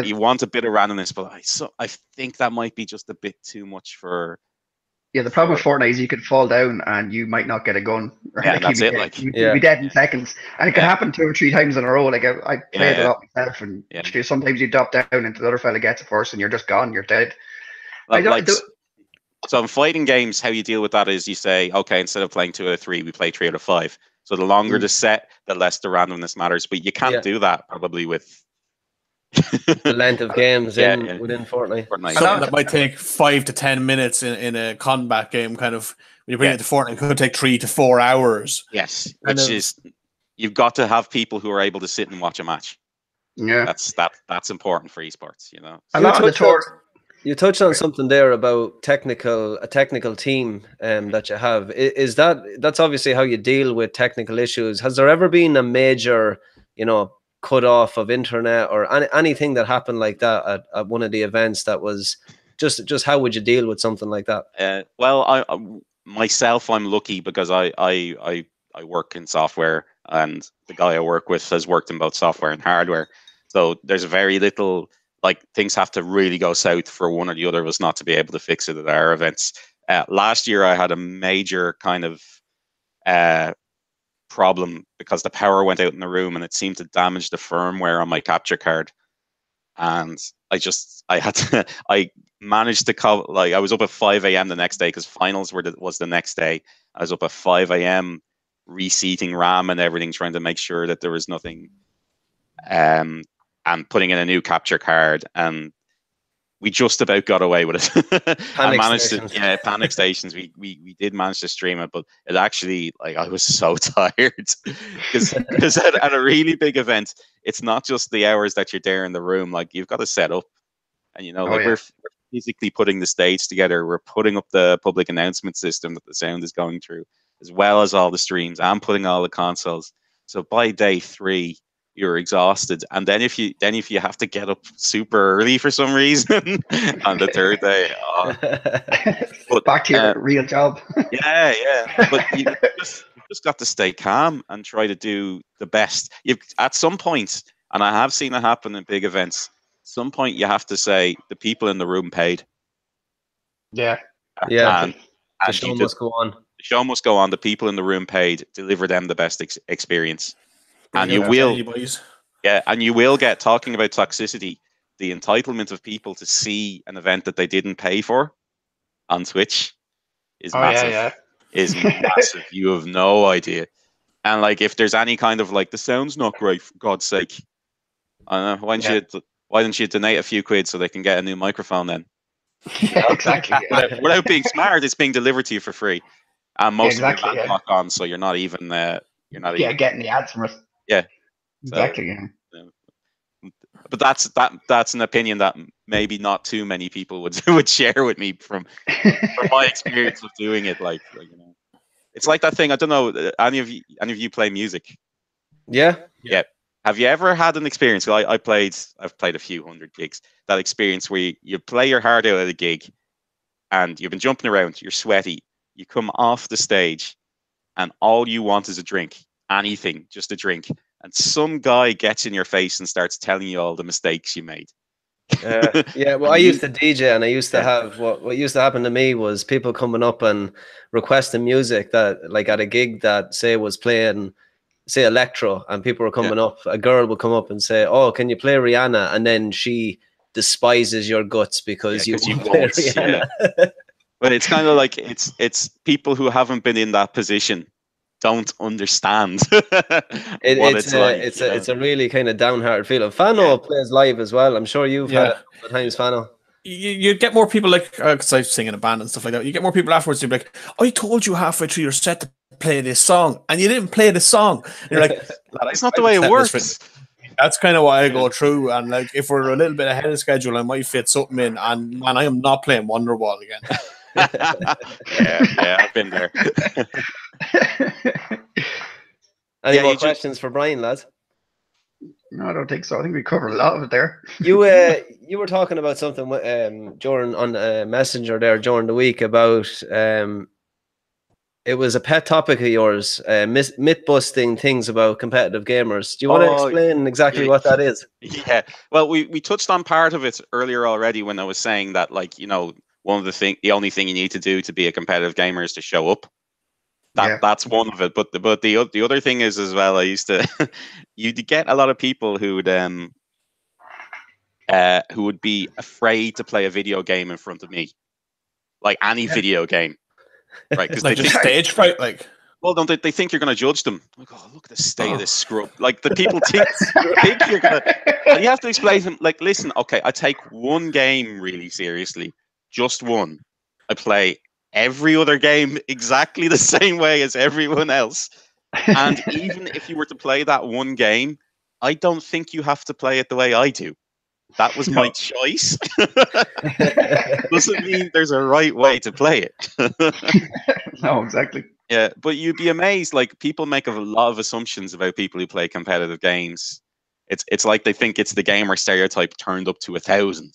S4: you want a bit of randomness, but I think that might be just a bit too much for.
S2: Yeah, the problem with Fortnite is you could fall down and you might not get a gun. Right?
S4: Yeah, that's it.
S2: You'd be dead in seconds, and it could happen 2 or 3 times in a row. Like I played a lot myself, and sometimes you drop down into the other fella gets it first, and you're just gone. You're dead.
S4: So in fighting games, how you deal with that is you say, okay, instead of playing 2 out of 3, we play 3 out of 5. So the longer the set, the less the randomness matters. But you can't do that probably with
S1: the length of games within Fortnite.
S3: Something that might take 5 to 10 minutes in a combat game, kind of when you bring it to Fortnite, it could take 3 to 4 hours.
S4: Yes, you've got to have people who are able to sit and watch a match.
S2: Yeah,
S4: that's important for esports.
S1: You touched on something there about a technical team that you have. Is that's obviously how you deal with technical issues? Has there ever been a major, cut off of internet or anything that happened like that at one of the events that was just how would you deal with something like that?
S4: Well, I'm lucky because I work in software, and the guy I work with has worked in both software and hardware. So there's very little, like, things have to really go south for one or the other of us not to be able to fix it at our events. Last year I had a major kind of problem because the power went out in the room and it seemed to damage the firmware on my capture card, and I managed to I was up at 5 a.m. the next day because finals was the next day. I was up at 5 a.m. reseating RAM and everything, trying to make sure that there was nothing and putting in a new capture card, and we just about got away with it.
S1: Panic
S4: managed
S1: stations.
S4: Panic stations. We did manage to stream it, but it actually, like, I was so tired because at a really big event, it's not just the hours that you're there in the room. Like, you've got to set up, and we're physically putting the stage together. We're putting up the public announcement system that the sound is going through, as well as all the streams, and putting all the consoles. So by day 3, you're exhausted, and then if you have to get up super early for some reason on the 3rd day,
S2: but back to your real job.
S4: But you just got to stay calm and try to do the best. At some point, and I have seen it happen in big events, some point you have to say the people in the room paid.
S1: And the show must go on.
S4: The show must go on. The people in the room paid. Deliver them the best experience. And you will, and you will get, talking about toxicity, the entitlement of people to see an event that they didn't pay for on Twitch is massive. Is massive. You have no idea. And like, if there's any kind of like, the sound's not great, for God's sake, why don't you donate a few quid so they can get a new microphone then?
S2: Exactly.
S4: Without being smart, it's being delivered to you for free. And most of them lock on, so you're not even
S2: getting the ads from us.
S4: Yeah,
S2: exactly.
S4: But that's an opinion that maybe not too many people would share with me from my experience of doing it. Like, it's like that thing. I don't know. Any of you play music?
S1: Yeah.
S4: Have you ever had an experience? I've played a few hundred gigs. That experience where you play your heart out at a gig, and you've been jumping around, you're sweaty, you come off the stage, and all you want is a drink. Anything, just a drink, and some guy gets in your face and starts telling you all the mistakes you made.
S1: Well, I used to DJ, and I used to have what used to happen to me was people coming up and requesting music that, like, at a gig that say was playing, say, electro, and people were coming up, a girl would come up and say, "Oh, can you play Rihanna?" And then she despises your guts because you won't play Rihanna.
S4: But it's kind of like, it's people who haven't been in that position don't understand
S1: it's a really kind of downhearted feeling. Fano plays live as well. I'm sure you've had it a couple of times, Fano.
S3: You get more people, like, because I sing in a band and stuff like that. You get more people afterwards to be like, "I told you halfway through your set to play this song, and you didn't play the song." And you're like,
S4: "It's not the way it works."
S3: That's kind of what I go through. And like, if we're a little bit ahead of schedule, I might fit something in. And man, I am not playing Wonderwall again.
S4: I've been there.
S1: Any more questions for Brian, lads?
S2: No, I don't think so. I think we covered a lot of it there.
S1: You were talking about something during on Messenger there during the week about it was a pet topic of yours, myth busting things about competitive gamers. Do you want to explain exactly what that is?
S4: Yeah, well, we touched on part of it earlier already when I was saying that, like, one of the only thing you need to do to be a competitive gamer is to show up. That's one of it. But the other thing is as well, I used to you'd get a lot of people who would be afraid to play a video game in front of me, like any video game, right? Because
S3: like,
S4: they think
S3: stage fright, like.
S4: Well, don't they think you're going to judge them? Like, oh, look at the state of this scrub. Like, the people think you're going to. And you have to explain to them, like, listen, okay, I take one game really seriously, just one. I play every other game exactly the same way as everyone else. And even if you were to play that one game, I don't think you have to play it the way I do. That was my choice. Doesn't mean there's a right way to play it.
S2: No, exactly.
S4: Yeah, but you'd be amazed. Like, people make a lot of assumptions about people who play competitive games. It's like they think it's the gamer stereotype turned up to 1,000.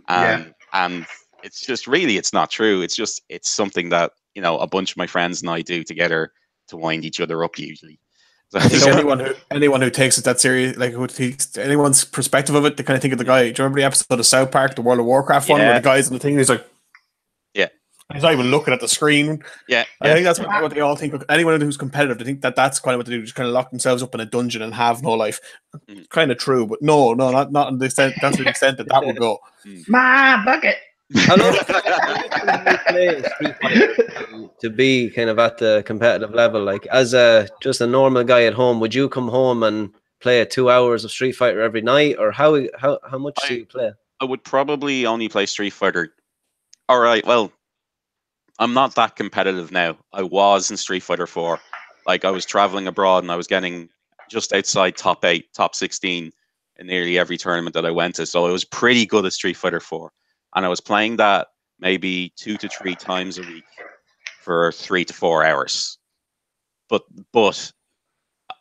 S4: And it's just really, it's not true. It's something that, a bunch of my friends and I do together to wind each other up usually. So
S3: anyone who takes it that serious, like, who takes anyone's perspective of it, they kind of think of the guy. Do you remember the episode of South Park, the World of Warcraft one, where the guy's in the thing, he's like, he's not even looking at the screen. I think that's what they all think of. Anyone who's competitive, they think that's kind of what they do, just kind of lock themselves up in a dungeon and have no life. Kind of true, but no, not to the extent. That's the extent that would go.
S2: My bucket.
S1: How long play Street Fighter to be kind of at the competitive level? Like, as just a normal guy at home, would you come home and play 2 hours of Street Fighter every night, or how much do you play?
S4: I would probably only play Street Fighter. All right, well, I'm not that competitive now. I was in Street Fighter 4. Like, I was traveling abroad and I was getting just outside top 8, top 16 in nearly every tournament that I went to. So I was pretty good at Street Fighter 4. And I was playing that maybe 2 to 3 times a week for 3 to 4 hours. But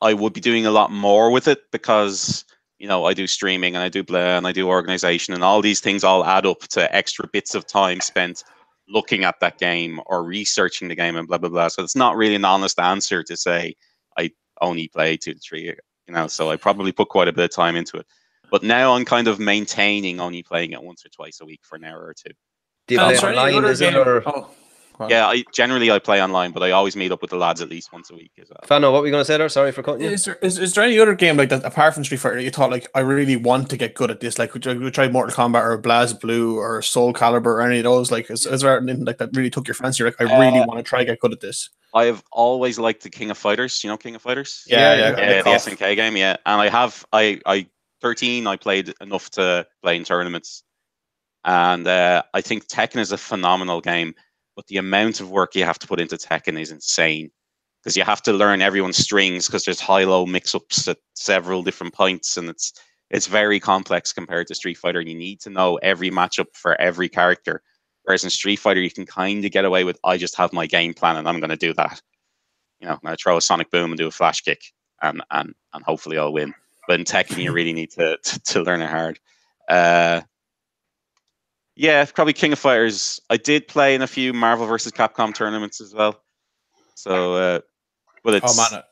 S4: I would be doing a lot more with it because, you know, I do streaming and I do blah and I do organization, and all these things all add up to extra bits of time spent looking at that game or researching the game and blah blah blah. So it's not really an honest answer to say I only play 2 to 3, you know. So I probably put quite a bit of time into it. But now I'm kind of maintaining only playing it once or twice a week for an hour or two.
S1: Do you play online? Is it or?
S4: Yeah, I generally play online, but I always meet up with the lads at least once a week as well.
S1: Fano, what were you going to say there? Sorry for cutting you.
S3: Is there any other game like that apart from Street Fighter that you thought, like, I really want to get good at this? Like, would you try Mortal Kombat or BlazBlue or Soul Calibur or any of those? Like, is there anything like that really took your fancy? You're like, I really want to try get good at this.
S4: I have always liked the King of Fighters. You know King of Fighters?
S3: Yeah,
S4: the SNK game. Yeah, and I 13. I played enough to play in tournaments, and I think Tekken is a phenomenal game. But the amount of work you have to put into Tekken is insane, because you have to learn everyone's strings, because there's high-low mix-ups at several different points, and it's very complex compared to Street Fighter. And you need to know every matchup for every character. Whereas in Street Fighter, you can kind of get away with, I just have my game plan and I'm going to do that. You know, I'm going to throw a sonic boom and do a flash kick, and hopefully I'll win. But in Tekken, you really need to learn it hard. Yeah, probably King of Fighters. I did play in a few Marvel vs. Capcom tournaments as well. So, but it's...
S3: Oh,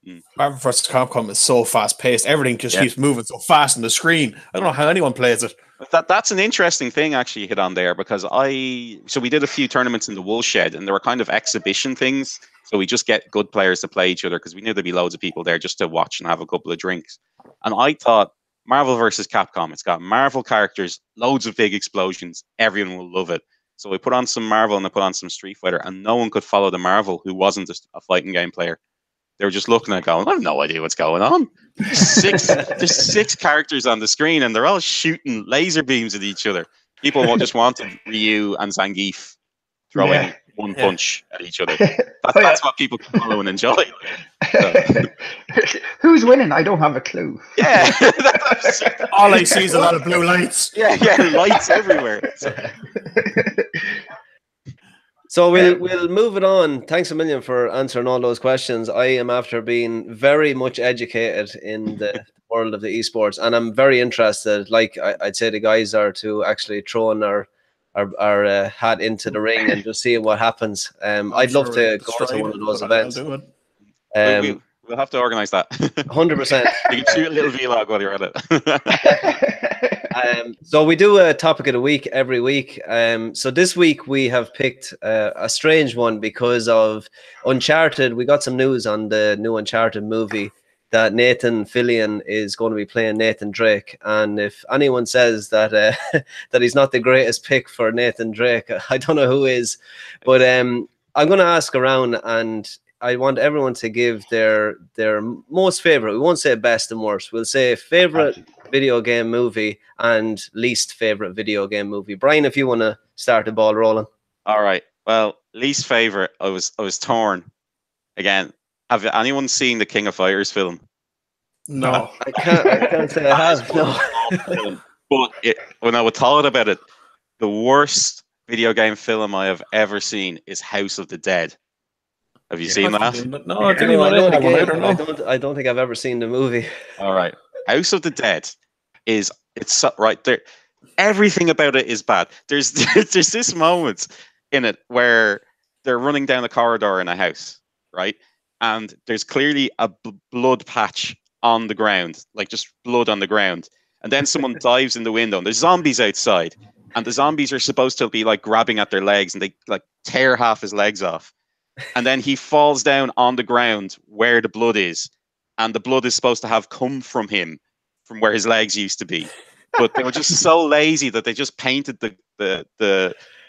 S3: man. Marvel vs. Capcom is so fast-paced. Everything just keeps moving so fast on the screen. I don't know how anyone plays it.
S4: That's an interesting thing, actually, you hit on there, because so we did a few tournaments in the Woolshed, and there were kind of exhibition things. So we just get good players to play each other, because we knew there'd be loads of people there just to watch and have a couple of drinks. And I thought, Marvel vs. Capcom, it's got Marvel characters, loads of big explosions, everyone will love it. So we put on some Marvel and I put on some Street Fighter, and no one could follow the Marvel who wasn't a fighting game player. They were just looking at it going, I have no idea what's going on. There's 6 characters on the screen and they're all shooting laser beams at each other. People just wanted Ryu and Zangief throwing one punch at each other. That's what people can follow and enjoy. So.
S2: Who's winning? I don't have a clue.
S4: Yeah.
S3: All I see is a lot of blue lights.
S4: Yeah, lights everywhere.
S1: So we'll move it on. Thanks a million for answering all those questions. I am after being very much educated in the world of the esports, and I'm very interested. Like I'd say, the guys are to actually throwing our hat into the ring and just seeing what happens. I'd love to go to one of those events.
S4: We'll have to organise that.
S1: 100%.
S4: You can shoot a little vlog while you're at it.
S1: So we do a topic of the week every week. So this week we have picked a strange one because of Uncharted. We got some news on the new Uncharted movie that Nathan Fillion is going to be playing Nathan Drake. And if anyone says that that he's not the greatest pick for Nathan Drake, I don't know who is. But I'm going to ask around, and I want everyone to give their most favorite. We won't say best and worst. We'll say favorite video game movie and least favorite video game movie. Brian, if you want to start the ball rolling.
S4: All right. Well, least favorite. I was torn. Again, have anyone seen the King of Fighters film?
S3: No,
S1: I can't say I have. No.
S4: But when I thought about it, the worst video game film I have ever seen is House of the Dead. Have you seen that?
S3: No, I didn't even know that one.
S1: I don't think I've ever seen the movie.
S4: All right. House of the Dead it's right there. Everything about it is bad. There's this moment in it where they're running down a corridor in a house, right? And there's clearly a blood patch on the ground, like just blood on the ground. And then someone dives in the window and there's zombies outside. And the zombies are supposed to be like grabbing at their legs, and they like tear half his legs off. And then he falls down on the ground where the blood is. And the blood is supposed to have come from him, from where his legs used to be. But they were just so lazy that they just painted the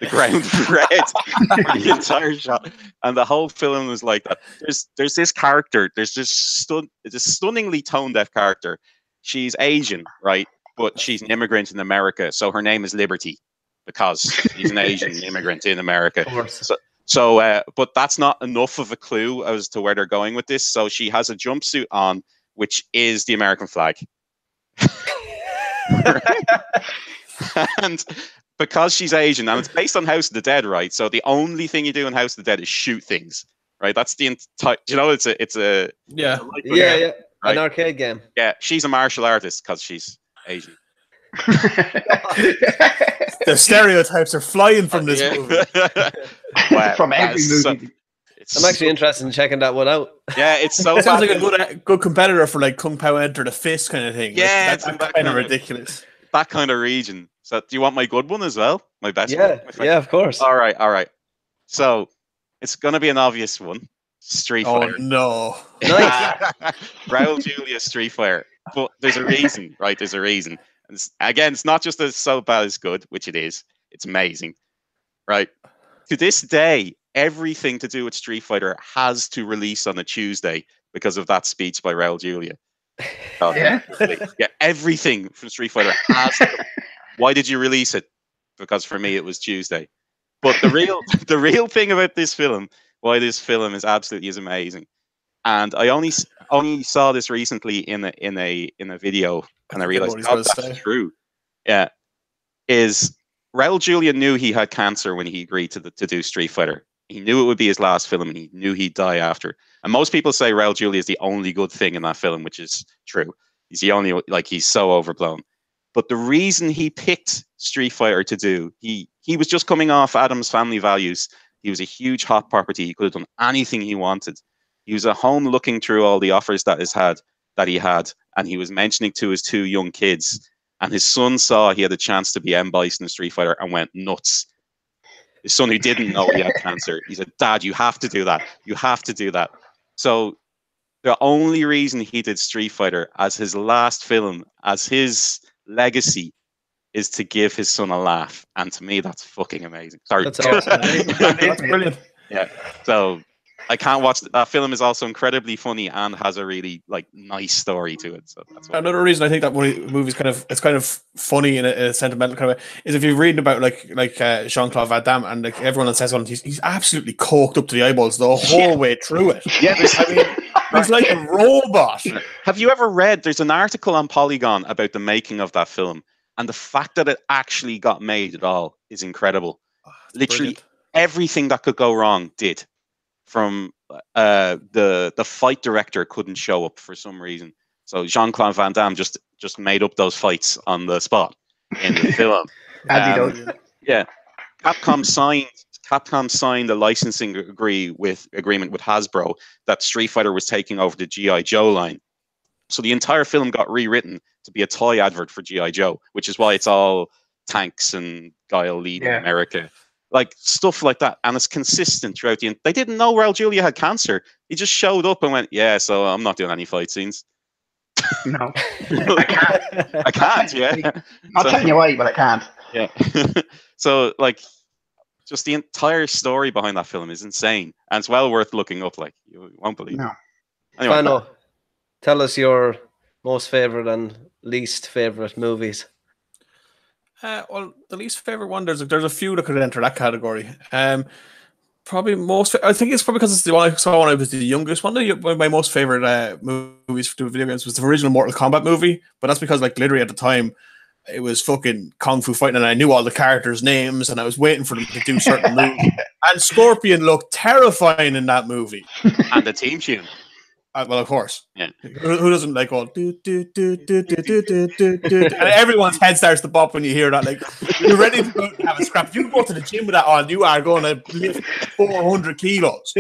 S4: ground red for the entire shot. And the whole film was like that. There's this character, there's this stunningly tone deaf character. She's Asian, right? but she's an immigrant in America, so her name is Liberty because she's an Asian immigrant in America.
S1: Of course.
S4: But that's not enough of a clue as to where they're going with this. So she has a jumpsuit on, which is the American flag. And because she's Asian, and it's based on House of the Dead, right? So the only thing you do in House of the Dead is shoot things, right? That's the entire. You know, it's a
S3: yeah,
S1: yeah,
S4: right?
S1: an arcade game.
S4: Yeah, she's a martial artist because she's Asian.
S3: The stereotypes are flying from this movie.
S4: Wow,
S2: From every movie.
S1: I'm actually interested in checking that one out.
S4: Yeah, it's so.
S3: It sounds like a good competitor for like Kung Pao Enter the Fist kind of thing.
S4: Yeah,
S3: like, that's kind of ridiculous.
S4: That kind of region. So, do you want my good one as well? My best
S1: Yeah,
S4: one?
S1: yeah, of course.
S4: All right. So, it's going to be an obvious one. Street Fighter.
S3: Oh, no.
S1: Nice.
S4: Raul Julia Street Fighter. But there's a reason, right? There's a reason. And again, it's not just as so bad as good, which it is. It's amazing, right? To this day, everything to do with Street Fighter has to release on a Tuesday because of that speech by Raul Julia.
S2: Yeah.
S4: Yeah, everything from Street Fighter has to. Why did you release it? Because for me, it was Tuesday. But the real thing about this film, why this film is absolutely is amazing, and I only saw this recently in a video, and I realized that's true. Yeah, is Raul Julia knew he had cancer when he agreed to do Street Fighter. He knew it would be his last film, and he knew he'd die after. And most people say Raul Julia is the only good thing in that film, which is true. He's the only, like, he's so overblown. But the reason he picked Street Fighter to do, he was just coming off Adam's Family Values. He was a huge hot property. He could have done anything he wanted. He was at home looking through all the offers that he had, and he was mentioning to his two young kids. And his son saw he had a chance to be M. Bison in Street Fighter and went nuts. His son, who didn't know he had cancer, he said, "Dad, you have to do that. You have to do that." So the only reason he did Street Fighter as his last film, as his legacy, is to give his son a laugh. And to me, that's fucking amazing. Sorry.
S1: That's awesome.
S3: That's brilliant.
S4: Yeah. So I can't watch that film. Is also incredibly funny and has a really nice story to it. So that's
S3: another reason I think that movie's kind of funny in a sentimental kind of way is if you're reading about Jean-Claude Van Damme and like everyone that says on it, he's absolutely coked up to the eyeballs the whole way through it.
S4: Yeah,
S3: he's like a robot.
S4: Have you ever read? There's an article on Polygon about the making of that film, and the fact that it actually got made at all is incredible. Literally
S3: brilliant.
S4: Everything that could go wrong did. From the fight director couldn't show up for some reason, so Jean-Claude Van Damme just made up those fights on the spot in the film. Yeah, Capcom signed a licensing agreement with Hasbro that Street Fighter was taking over the G.I. Joe line. So the entire film got rewritten to be a toy advert for G.I. Joe, which is why it's all tanks and Guile leading America. Like stuff like that, and it's consistent throughout the. They didn't know Raul Julia had cancer. He just showed up and went, "Yeah, so I'm not doing any fight scenes."
S2: No, I can't.
S4: I can't. Yeah,
S2: I'll tell you why, but I can't.
S4: Yeah. So just the entire story behind that film is insane, and it's well worth looking up. Like you won't believe.
S2: No.
S4: Anyway,
S1: Fano, tell us your most favorite and least favorite movies.
S3: Well, the least favorite one, there's a few that could enter that category. Probably I think it's probably because it's the one I saw when I was the youngest. One of my most favorite movies to do with video games was the original Mortal Kombat movie, but that's because literally at the time it was fucking kung fu fighting, and I knew all the characters' names, and I was waiting for them to do certain moves. And Scorpion looked terrifying in that movie,
S4: and the theme tune.
S3: Well, of course.
S4: Yeah.
S3: Who doesn't like all do do do do do do do do do, and everyone's head starts to bop when you hear that. Like you're ready to go and have a scrap. If you go to the gym with that on, you are going to lift 400 kilos.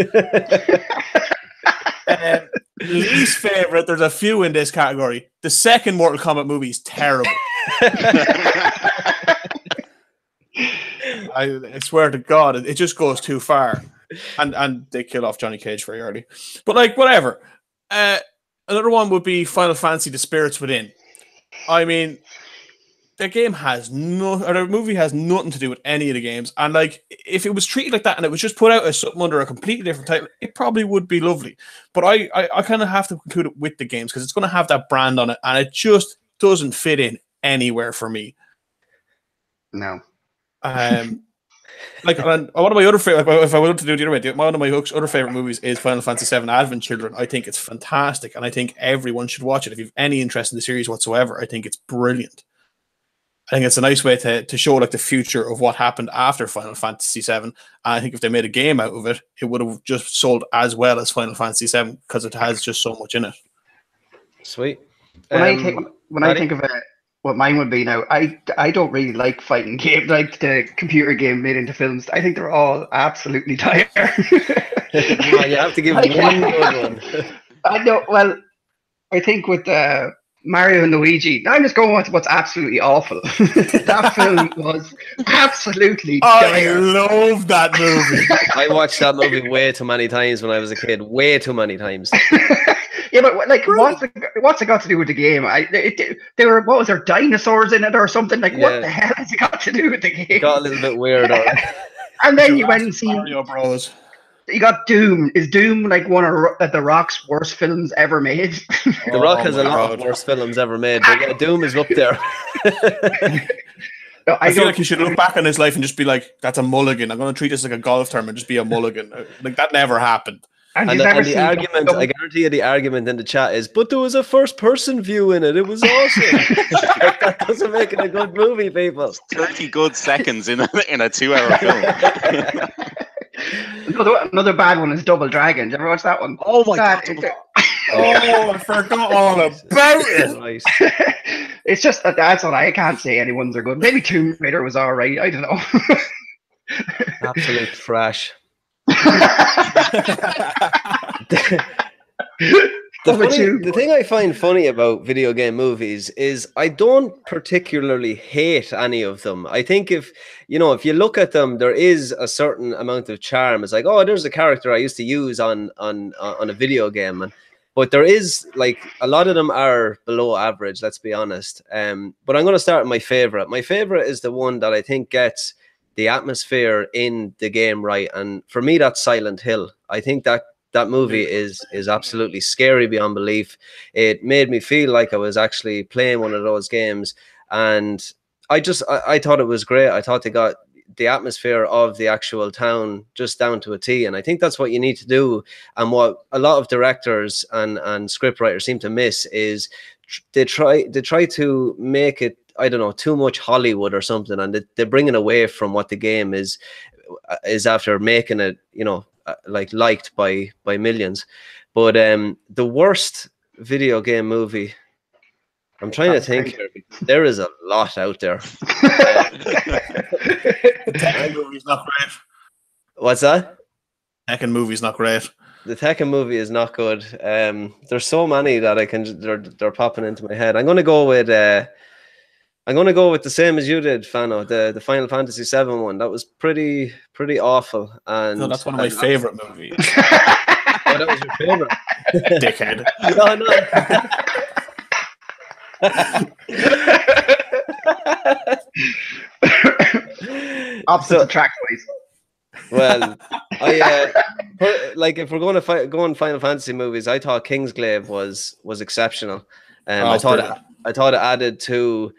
S3: Least favorite. There's a few in this category. The second Mortal Kombat movie is terrible. I swear to God, it just goes too far, and they kill off Johnny Cage very early. But whatever. Another one would be Final Fantasy: The Spirits Within. I mean, the movie has nothing to do with any of the games, and if it was treated like that and it was just put out as something under a completely different title, it probably would be lovely. But I kind of have to conclude it with the games because it's going to have that brand on it, and it just doesn't fit in anywhere for me.
S2: No.
S3: Like one of my other favorite, like, if I wanted to do the other way, one of my other favorite movies is Final Fantasy VII Advent Children. I think it's fantastic, and I think everyone should watch it if you have any interest in the series whatsoever. I think it's brilliant. I think it's a nice way to show like the future of what happened after Final Fantasy VII. And I think if they made a game out of it, it would have just sold as well as Final Fantasy VII because it has just so much in it.
S1: Sweet.
S2: When I think of it, what mine would be now, I don't really like fighting games, like the computer game made into films. I think they're all absolutely dire.
S1: No, you have to give one good one.
S2: I know. Well, I think with Mario and Luigi, I'm just going with what's absolutely awful. That film was absolutely dire.
S3: I love that movie.
S1: I watched that movie way too many times when I was a kid. Way too many times.
S2: Yeah, but like, what's it got to do with the game? There were, what was there, dinosaurs in it or something? Like, what the hell has it got to do with the game?
S1: It got a little bit weird.
S2: And then you went and see
S3: Mario Bros.
S2: You got Doom. Is Doom like one of The Rock's worst films ever made?
S1: The Rock has a lot of worst films ever made, but yeah, Doom is up there.
S2: No,
S3: I feel like he should look back on his life and just be like, "That's a mulligan. I'm going to treat this like a golf term and just be a mulligan." Like that never happened.
S1: And the argument, I guarantee you, the argument in the chat is, but there was a first-person view in it. It was awesome. Like, that doesn't make it a good movie, people.
S4: 30 good seconds in a 2-hour film.
S2: Another bad one is Double Dragon. Did you ever watch that one?
S4: Oh my god!
S3: Oh, I forgot all about it.
S1: Nice.
S2: It's just that's what I can't say. Any ones are good. Maybe Tomb Raider was all right. I don't know.
S1: Absolute trash. The thing I find funny about video game movies is I don't particularly hate any of them. I think if you look at them, there is a certain amount of charm. It's like, oh, there's a character I used to use on a video game, but there is like a lot of them are below average. Let's be honest. But I'm going to start with my favorite. My favorite is the one that I think gets the atmosphere in the game right, and for me, that's Silent Hill. I think that movie is absolutely scary beyond belief. It made me feel like I was actually playing one of those games, and I thought it was great. I thought they got the atmosphere of the actual town just down to a T, and I think that's what you need to do. And what a lot of directors and scriptwriters seem to miss is they try to make it, I don't know, too much Hollywood or something, and they bring it away from what the game is after making it, like liked by millions. But the worst video game movie, I'm trying to think here. There is a lot out there.
S3: The Tekken movie's not great.
S1: What's that?
S3: Tekken movie's not great.
S1: The Tekken movie is not good. There's so many that they're popping into my head. I'm gonna go with the same as you did, Fano, the Final Fantasy VII one. That was pretty awful. And
S3: no, that's one of my favorite movies.
S1: Oh, that was your favorite?
S3: Dickhead.
S1: No.
S2: Opposite attract, please.
S1: Well, if we're going to go on Final Fantasy movies, I thought Kingsglaive was exceptional. I thought it added to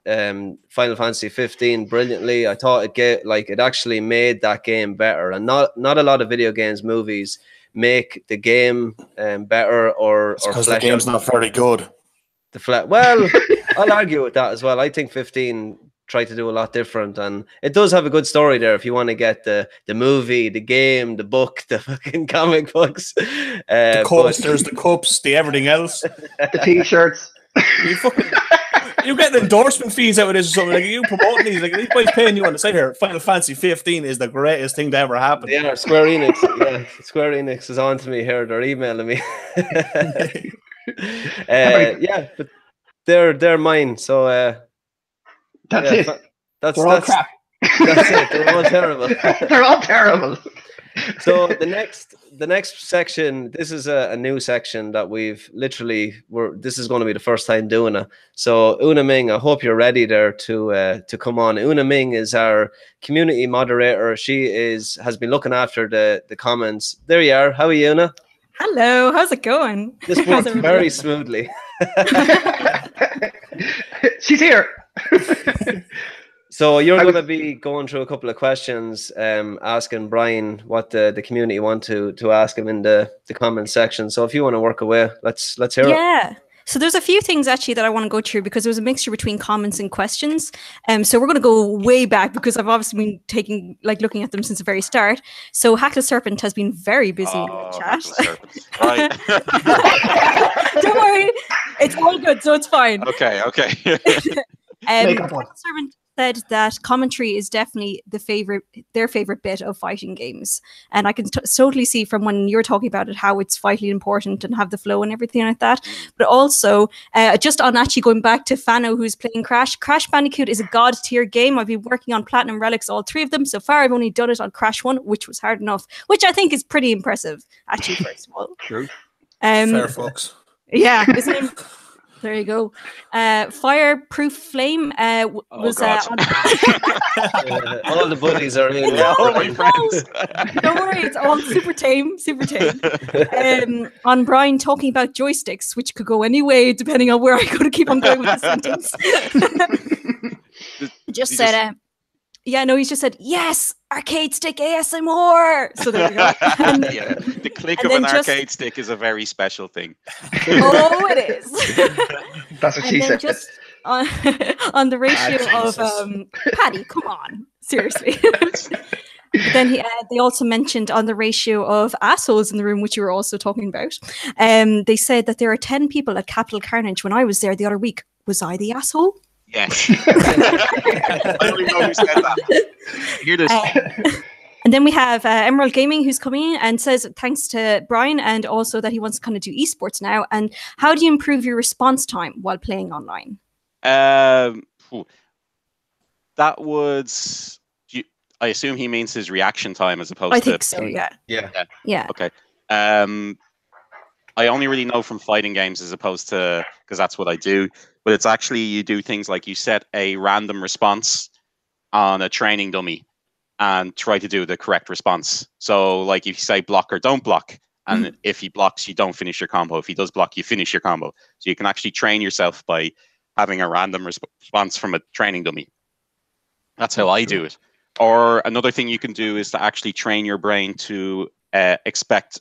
S1: Final Fantasy 15 brilliantly. I thought it actually made that game better, and not a lot of video games movies make the game better or
S3: because the game's not very good.
S1: Well, I'll argue with that as well. I think 15 tried to do a lot different, and it does have a good story there if you want to get the movie, the game, the book, the fucking comic books,
S3: the coasters, the cups, the everything else,
S2: the t-shirts.
S3: You get endorsement fees out of this or something. Like, you promoting these, like, these boys paying you on the side here. Final Fantasy 15 is the greatest thing to ever happen.
S1: Yeah, Square Enix. Yeah, Square Enix is on to me here. They're emailing me. Yeah, but they're mine. So
S2: that's it.
S1: That's
S2: crap.
S1: That's it. They're all terrible.
S2: They're all terrible.
S1: So the next section, this is a new section that this is going to be the first time doing it. So Una Ming, I hope you're ready there to come on. Una Ming is our community moderator. She has been looking after the comments. There you are. How are you, Una?
S5: Hello, how's it going?
S1: This works very smoothly.
S2: She's here.
S1: So you're going to be going through a couple of questions, asking Brian what the community want to ask him in the comment section. So if you want to work away, let's hear it.
S5: Yeah. So there's a few things actually that I want to go through because there was a mixture between comments and questions. So we're going to go way back because I've obviously been looking at them since the very start. So Hackle Serpent has been very busy in the chat.
S4: Right.
S5: Don't worry, it's all good, so it's fine.
S4: Okay.
S5: Hackle Serpent said that commentary is definitely their favorite bit of fighting games, and I can totally see from when you're talking about it how it's vitally important and have the flow and everything like that. But also, just on actually going back to Fano, who's playing Crash Bandicoot is a god tier game. I've been working on Platinum Relics, all 3 of them so far. I've only done it on Crash 1, which was hard enough, which I think is pretty impressive, actually. First of all,
S3: true. Fair folks.
S5: Yeah. There you go. Fireproof Flame was
S1: all the buddies are in.
S4: All my friends.
S5: Don't worry, it's all super tame. On Brian talking about joysticks, which could go any way depending on where I go to keep on going with the sentence. He's just said, yes, arcade stick ASMR. So there we go.
S4: The click of an arcade stick is a very special thing.
S5: Oh, it is.
S2: That's what she said.
S5: Just on the ratio of Paddy, come on, seriously. But then they also mentioned on the ratio of assholes in the room, which you were also talking about. They said that there are 10 people at Capital Carnage. When I was there the other week, was I the asshole?
S4: Yes. I don't even know who said that. Hear this.
S5: And then we have Emerald Gaming, who's coming in and says thanks to Brian, and also that he wants to kind of do esports now. And how do you improve your response time while playing online?
S4: That would. I assume he means his reaction time as opposed to.
S5: I think so. Yeah.
S4: Okay. I only really know from fighting games as opposed to, because that's what I do. But it's actually, you do things like you set a random response on a training dummy and try to do the correct response. So like if you say block or don't block, and if he blocks, you don't finish your combo. If he does block, you finish your combo. So you can actually train yourself by having a random response from a training dummy. That's how I do it. Or another thing you can do is to actually train your brain to expect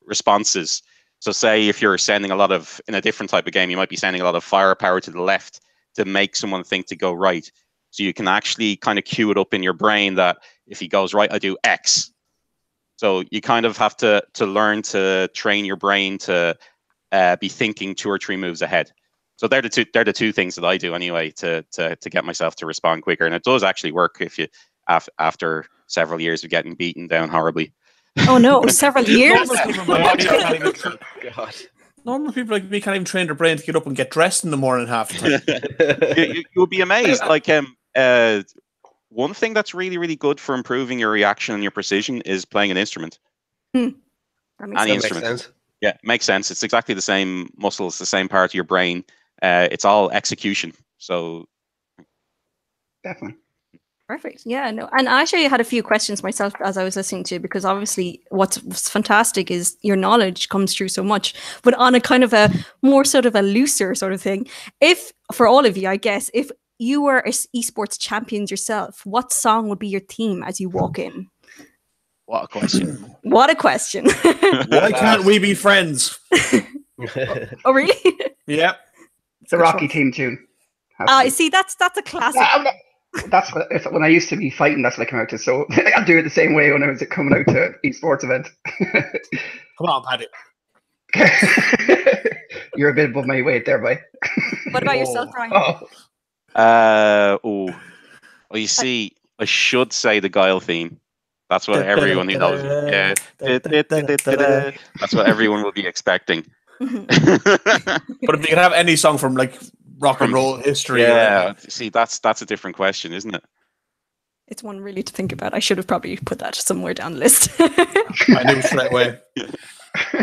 S4: responses. So say if you're sending in a different type of game, you might be sending a lot of firepower to the left to make someone think to go right. So you can actually kind of cue it up in your brain that if he goes right, I do X. So you kind of have to learn to train your brain to be thinking 2 or 3 moves ahead. So they're the two things that I do anyway to get myself to respond quicker. And it does actually work if you after several years of getting beaten down horribly.
S5: Oh no, several years?
S3: Normal people like me can't even train their brain to get up and get dressed in the morning half the time.
S4: You'll be amazed. Like one thing that's really, really good for improving your reaction and your precision is playing an instrument. Any instrument.
S1: Makes sense.
S4: Yeah, makes sense. It's exactly the same muscles, the same part of your brain. It's all execution. So
S2: Definitely.
S5: Perfect. Yeah, no. And I actually had a few questions myself as I was listening to, because obviously what's fantastic is your knowledge comes through so much, but on a kind of a more sort of a looser sort of thing. If, for all of you, I guess, if you were esports champions yourself, what song would be your theme as you walk in?
S4: What a question.
S5: What a question.
S3: Why can't we be friends?
S5: Oh, really?
S3: Yeah.
S2: It's a Rocky theme tune.
S5: See, that's a classic.
S2: That's when I used to be fighting. That's what I come out to. So I'll do it the same way when I was coming out to esports event.
S3: Come on, Paddy.
S2: You're a bit above my weight there, boy.
S5: What about yourself, Brian?
S4: Well, you see, I should say the Guile theme. That's what everyone who knows. Yeah, that's what everyone will be expecting.
S3: But if you can have any song from like rock and roll history,
S4: yeah. See, that's a different question, isn't it?
S5: It's one really to think about. I should have probably put that somewhere down the list.
S3: I knew straight away.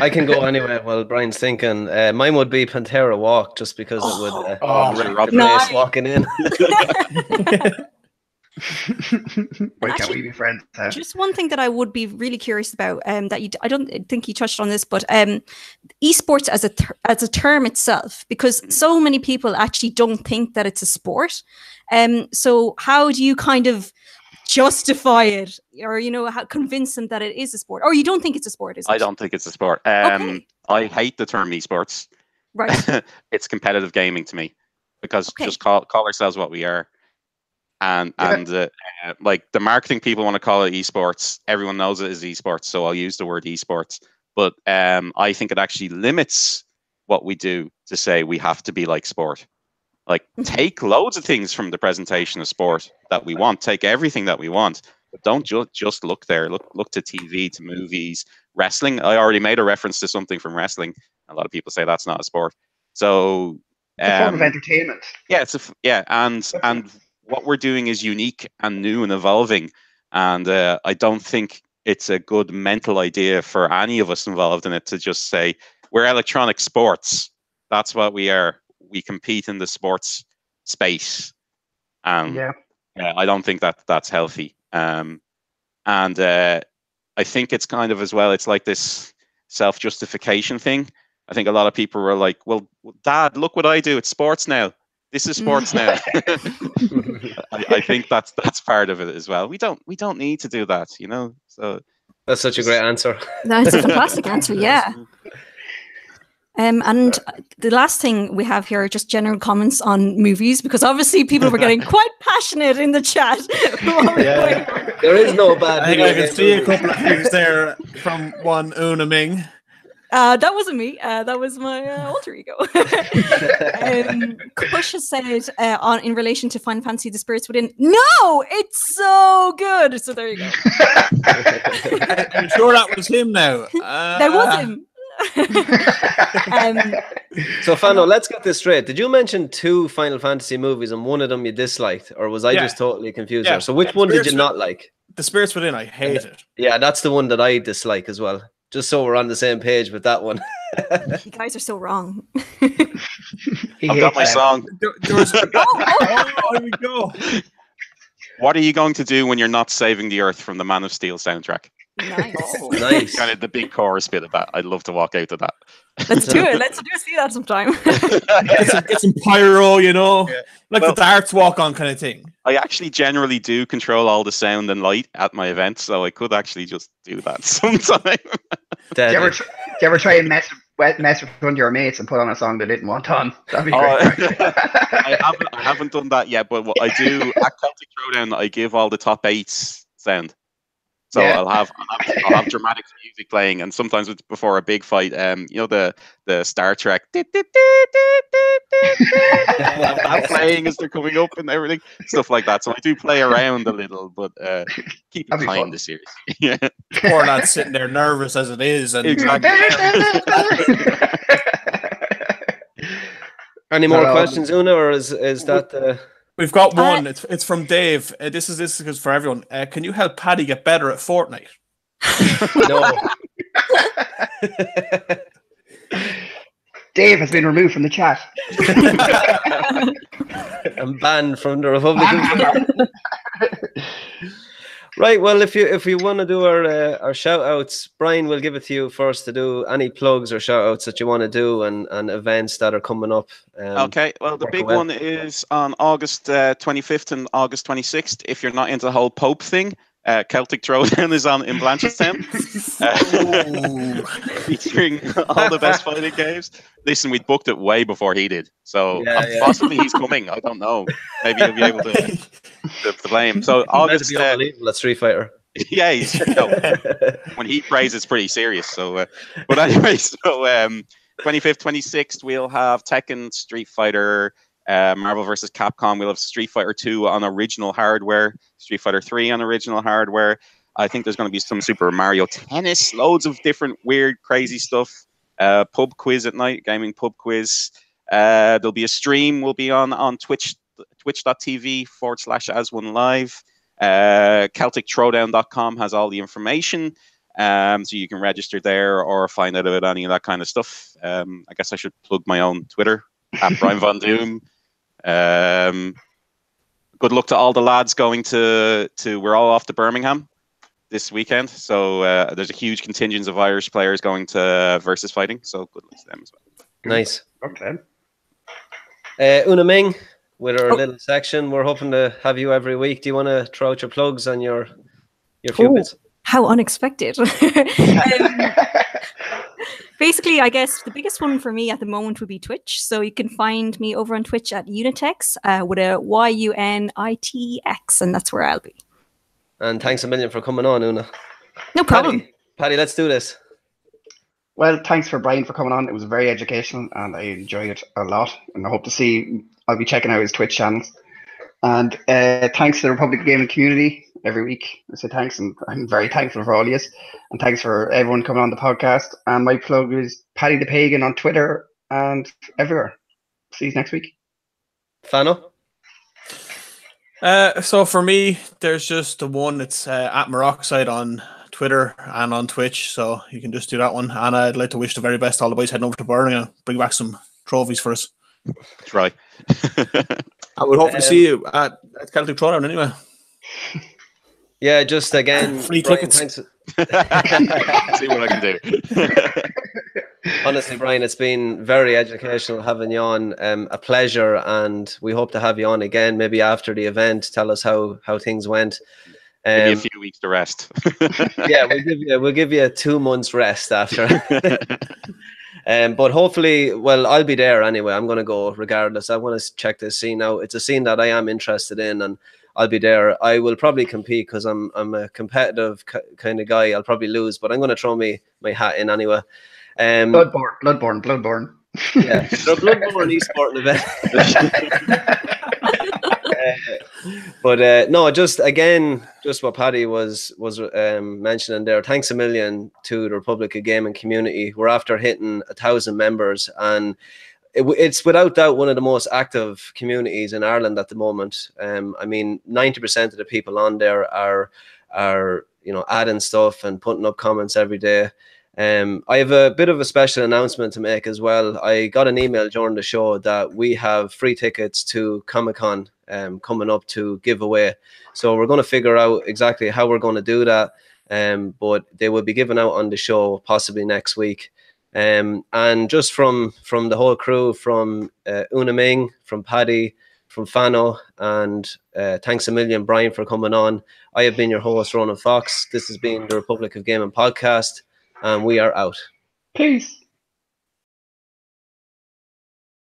S1: I can go anyway while Brian's thinking. Mine would be Pantera Walk, just because it would
S5: nice.
S1: walking in.
S2: Why can't we be friends? Huh?
S5: Just one thing that I would be really curious about, that I don't think you touched on this, but esports as a term itself, because so many people actually don't think that it's a sport. So how do you kind of justify it, or how convince them that it is a sport? Or you don't think it's a sport, is it?
S4: I don't think it's a sport.
S5: Okay.
S4: I hate the term esports.
S5: Right.
S4: It's competitive gaming to me, because just call ourselves what we are. And like the marketing people want to call it esports. Everyone knows it is esports, so I'll use the word esports. But I think it actually limits what we do to say we have to be like sport. Like, take loads of things from the presentation of sport that we want. Take everything that we want, but don't just look there. Look to TV, to movies, wrestling. I already made a reference to something from wrestling. A lot of people say that's not a sport. So
S2: it's a form of entertainment.
S4: Yeah, and what we're doing is unique and new and evolving. And I don't think it's a good mental idea for any of us involved in it to just say, we're electronic sports. That's what we are. We compete in the sports space. I don't think that's healthy. And I think it's kind of as well, it's like this self-justification thing. I think a lot of people were like, well, Dad, look what I do. It's sports now. This is sports now. I think that's part of it as well. We don't need to do that, So
S1: that's such a great answer.
S5: That's a fantastic answer, yeah. And the last thing we have here are just general comments on movies, because obviously people were getting quite passionate in the chat.
S1: There is no bad.
S3: I think I can see a couple of things there from one Una Ming.
S5: That wasn't me. That was my alter ego. Kush has said in relation to Final Fantasy: The Spirits Within. No, it's so good. So there you go.
S3: I'm sure that was him. Now
S5: that was him.
S1: So Fano, let's get this straight. Did you mention 2 Final Fantasy movies and one of them you disliked, or was I just totally confused there? So which one did you not like?
S3: The Spirits Within, I hate it.
S1: Yeah, that's the one that I dislike as well. Just so we're on the same page with that one.
S5: You guys are so wrong.
S4: I've got my song.
S3: Here we go.
S4: What are you going to do when you're not saving the Earth from the Man of Steel soundtrack?
S5: Nice.
S1: Nice.
S4: Kind of the big chorus bit of that. I'd love to walk out to that.
S5: Let's do it. Let's see that sometime.
S3: Get some pyro, like the darts walk on kind of thing.
S4: I actually generally do control all the sound and light at my events, so I could actually just do that sometime.
S2: Do you ever try and mess with one of your mates and put on a song they didn't want on? That'd be great.
S4: I haven't done that yet, but what I do at Celtic Throwdown, I give all the top 8s sound. So I'll have dramatic music playing, and sometimes before a big fight, the Star Trek that playing as they're coming up and everything, stuff like that. So I do play around a little, but keep it kind of serious. Yeah.
S3: Poor lad's sitting there nervous as it is, and
S4: exactly.
S1: Any more questions, Una, or is that?
S3: We've got one. It's from Dave. This is for everyone. Can you help Paddy get better at Fortnite?
S1: No.
S2: Dave has been removed from the chat.
S1: I'm banned from the Republican. Right. Well, if you want to do our shout outs, Brian, we'll give it to you first to do any plugs or shout outs that you want to do and events that are coming up.
S4: Okay. Well, the big one is on August 25th and August 26th. If you're not into the whole Pope thing, Celtic Throwdown is on in Blanchardstown, featuring all the best fighting games. Listen, we booked it way before he did, so possibly he's coming. I don't know. Maybe he'll be able to play him. So August,
S1: unbelievable at Street Fighter.
S4: Yeah, when he plays, it's pretty serious. So, but anyway, so 25th, 26th, we'll have Tekken, Street Fighter. Marvel vs. Capcom. We'll have Street Fighter 2 on original hardware, Street Fighter 3 on original hardware. I think there's going to be some Super Mario Tennis, loads of different weird, crazy stuff. Pub quiz at night, gaming pub quiz. There'll be a stream. We'll be on twitch.tv/as1live. CelticThrowdown.com has all the information. So you can register there or find out about any of that kind of stuff. I guess I should plug my own Twitter, at Brian Von Doom. good luck to all the lads going to we're all off to Birmingham this weekend. So there's a huge contingent of Irish players going to Versus Fighting. So good luck to them as well.
S1: Nice.
S2: Okay.
S1: Una Ming, with our little section, we're hoping to have you every week. Do you want to throw out your plugs and your few bits?
S5: How unexpected. Basically, I guess the biggest one for me at the moment would be Twitch. So you can find me over on Twitch at Unitex with a YUNITX, and that's where I'll be.
S1: And thanks a million for coming on, Una.
S5: No problem.
S1: Paddy, let's do this.
S2: Well, thanks for Brian for coming on. It was very educational and I enjoyed it a lot. And I hope to see, I'll be checking out his Twitch channels. And thanks to the Republic Gaming community every week. I say thanks, and I'm very thankful for all of you. And thanks for everyone coming on the podcast. And my plug is Paddy the Pagan on Twitter and everywhere. See you next week.
S1: Fano?
S3: So for me, there's just the one. It's at Maroxide on Twitter and on Twitch. So you can just do that one. And I'd like to wish the very best to all the boys heading over to Birmingham. Bring back some trophies for us.
S4: Try.
S3: I would hopefully see you at Celtic Throwdown anyway.
S1: Yeah, just again,
S3: free
S1: Brian,
S3: tickets.
S1: thanks.
S4: See what I can do.
S1: Honestly, Brian, it's been very educational having you on. A pleasure, and we hope to have you on again, maybe after the event. Tell us how things went.
S4: Maybe a few weeks to rest.
S1: Yeah, we'll give you 2 months rest after. But hopefully, well, I'll be there anyway. I'm going to go regardless. I want to check this scene out. It's a scene that I am interested in, and I'll be there. I will probably compete because I'm a competitive kind of guy. I'll probably lose, but I'm going to throw my hat in anyway.
S2: Bloodborne.
S1: Yeah, the Bloodborne esporting event. But no, just what Paddy was mentioning there. Thanks a million to the Republic of Gaming community. We're after hitting 1,000 members, and it's without doubt one of the most active communities in Ireland at the moment. I mean, 90% of the people on there are adding stuff and putting up comments every day. I have a bit of a special announcement to make as well. I got an email during the show that we have free tickets to Comic-Con coming up to give away. So we're going to figure out exactly how we're going to do that. But they will be given out on the show possibly next week. And just from the whole crew, from Una Ming, from Paddy, from Fano, and thanks a million, Brian, for coming on. I have been your host, Ronan Fox. This has been the Republic of Gaming podcast, and we are out.
S2: Peace.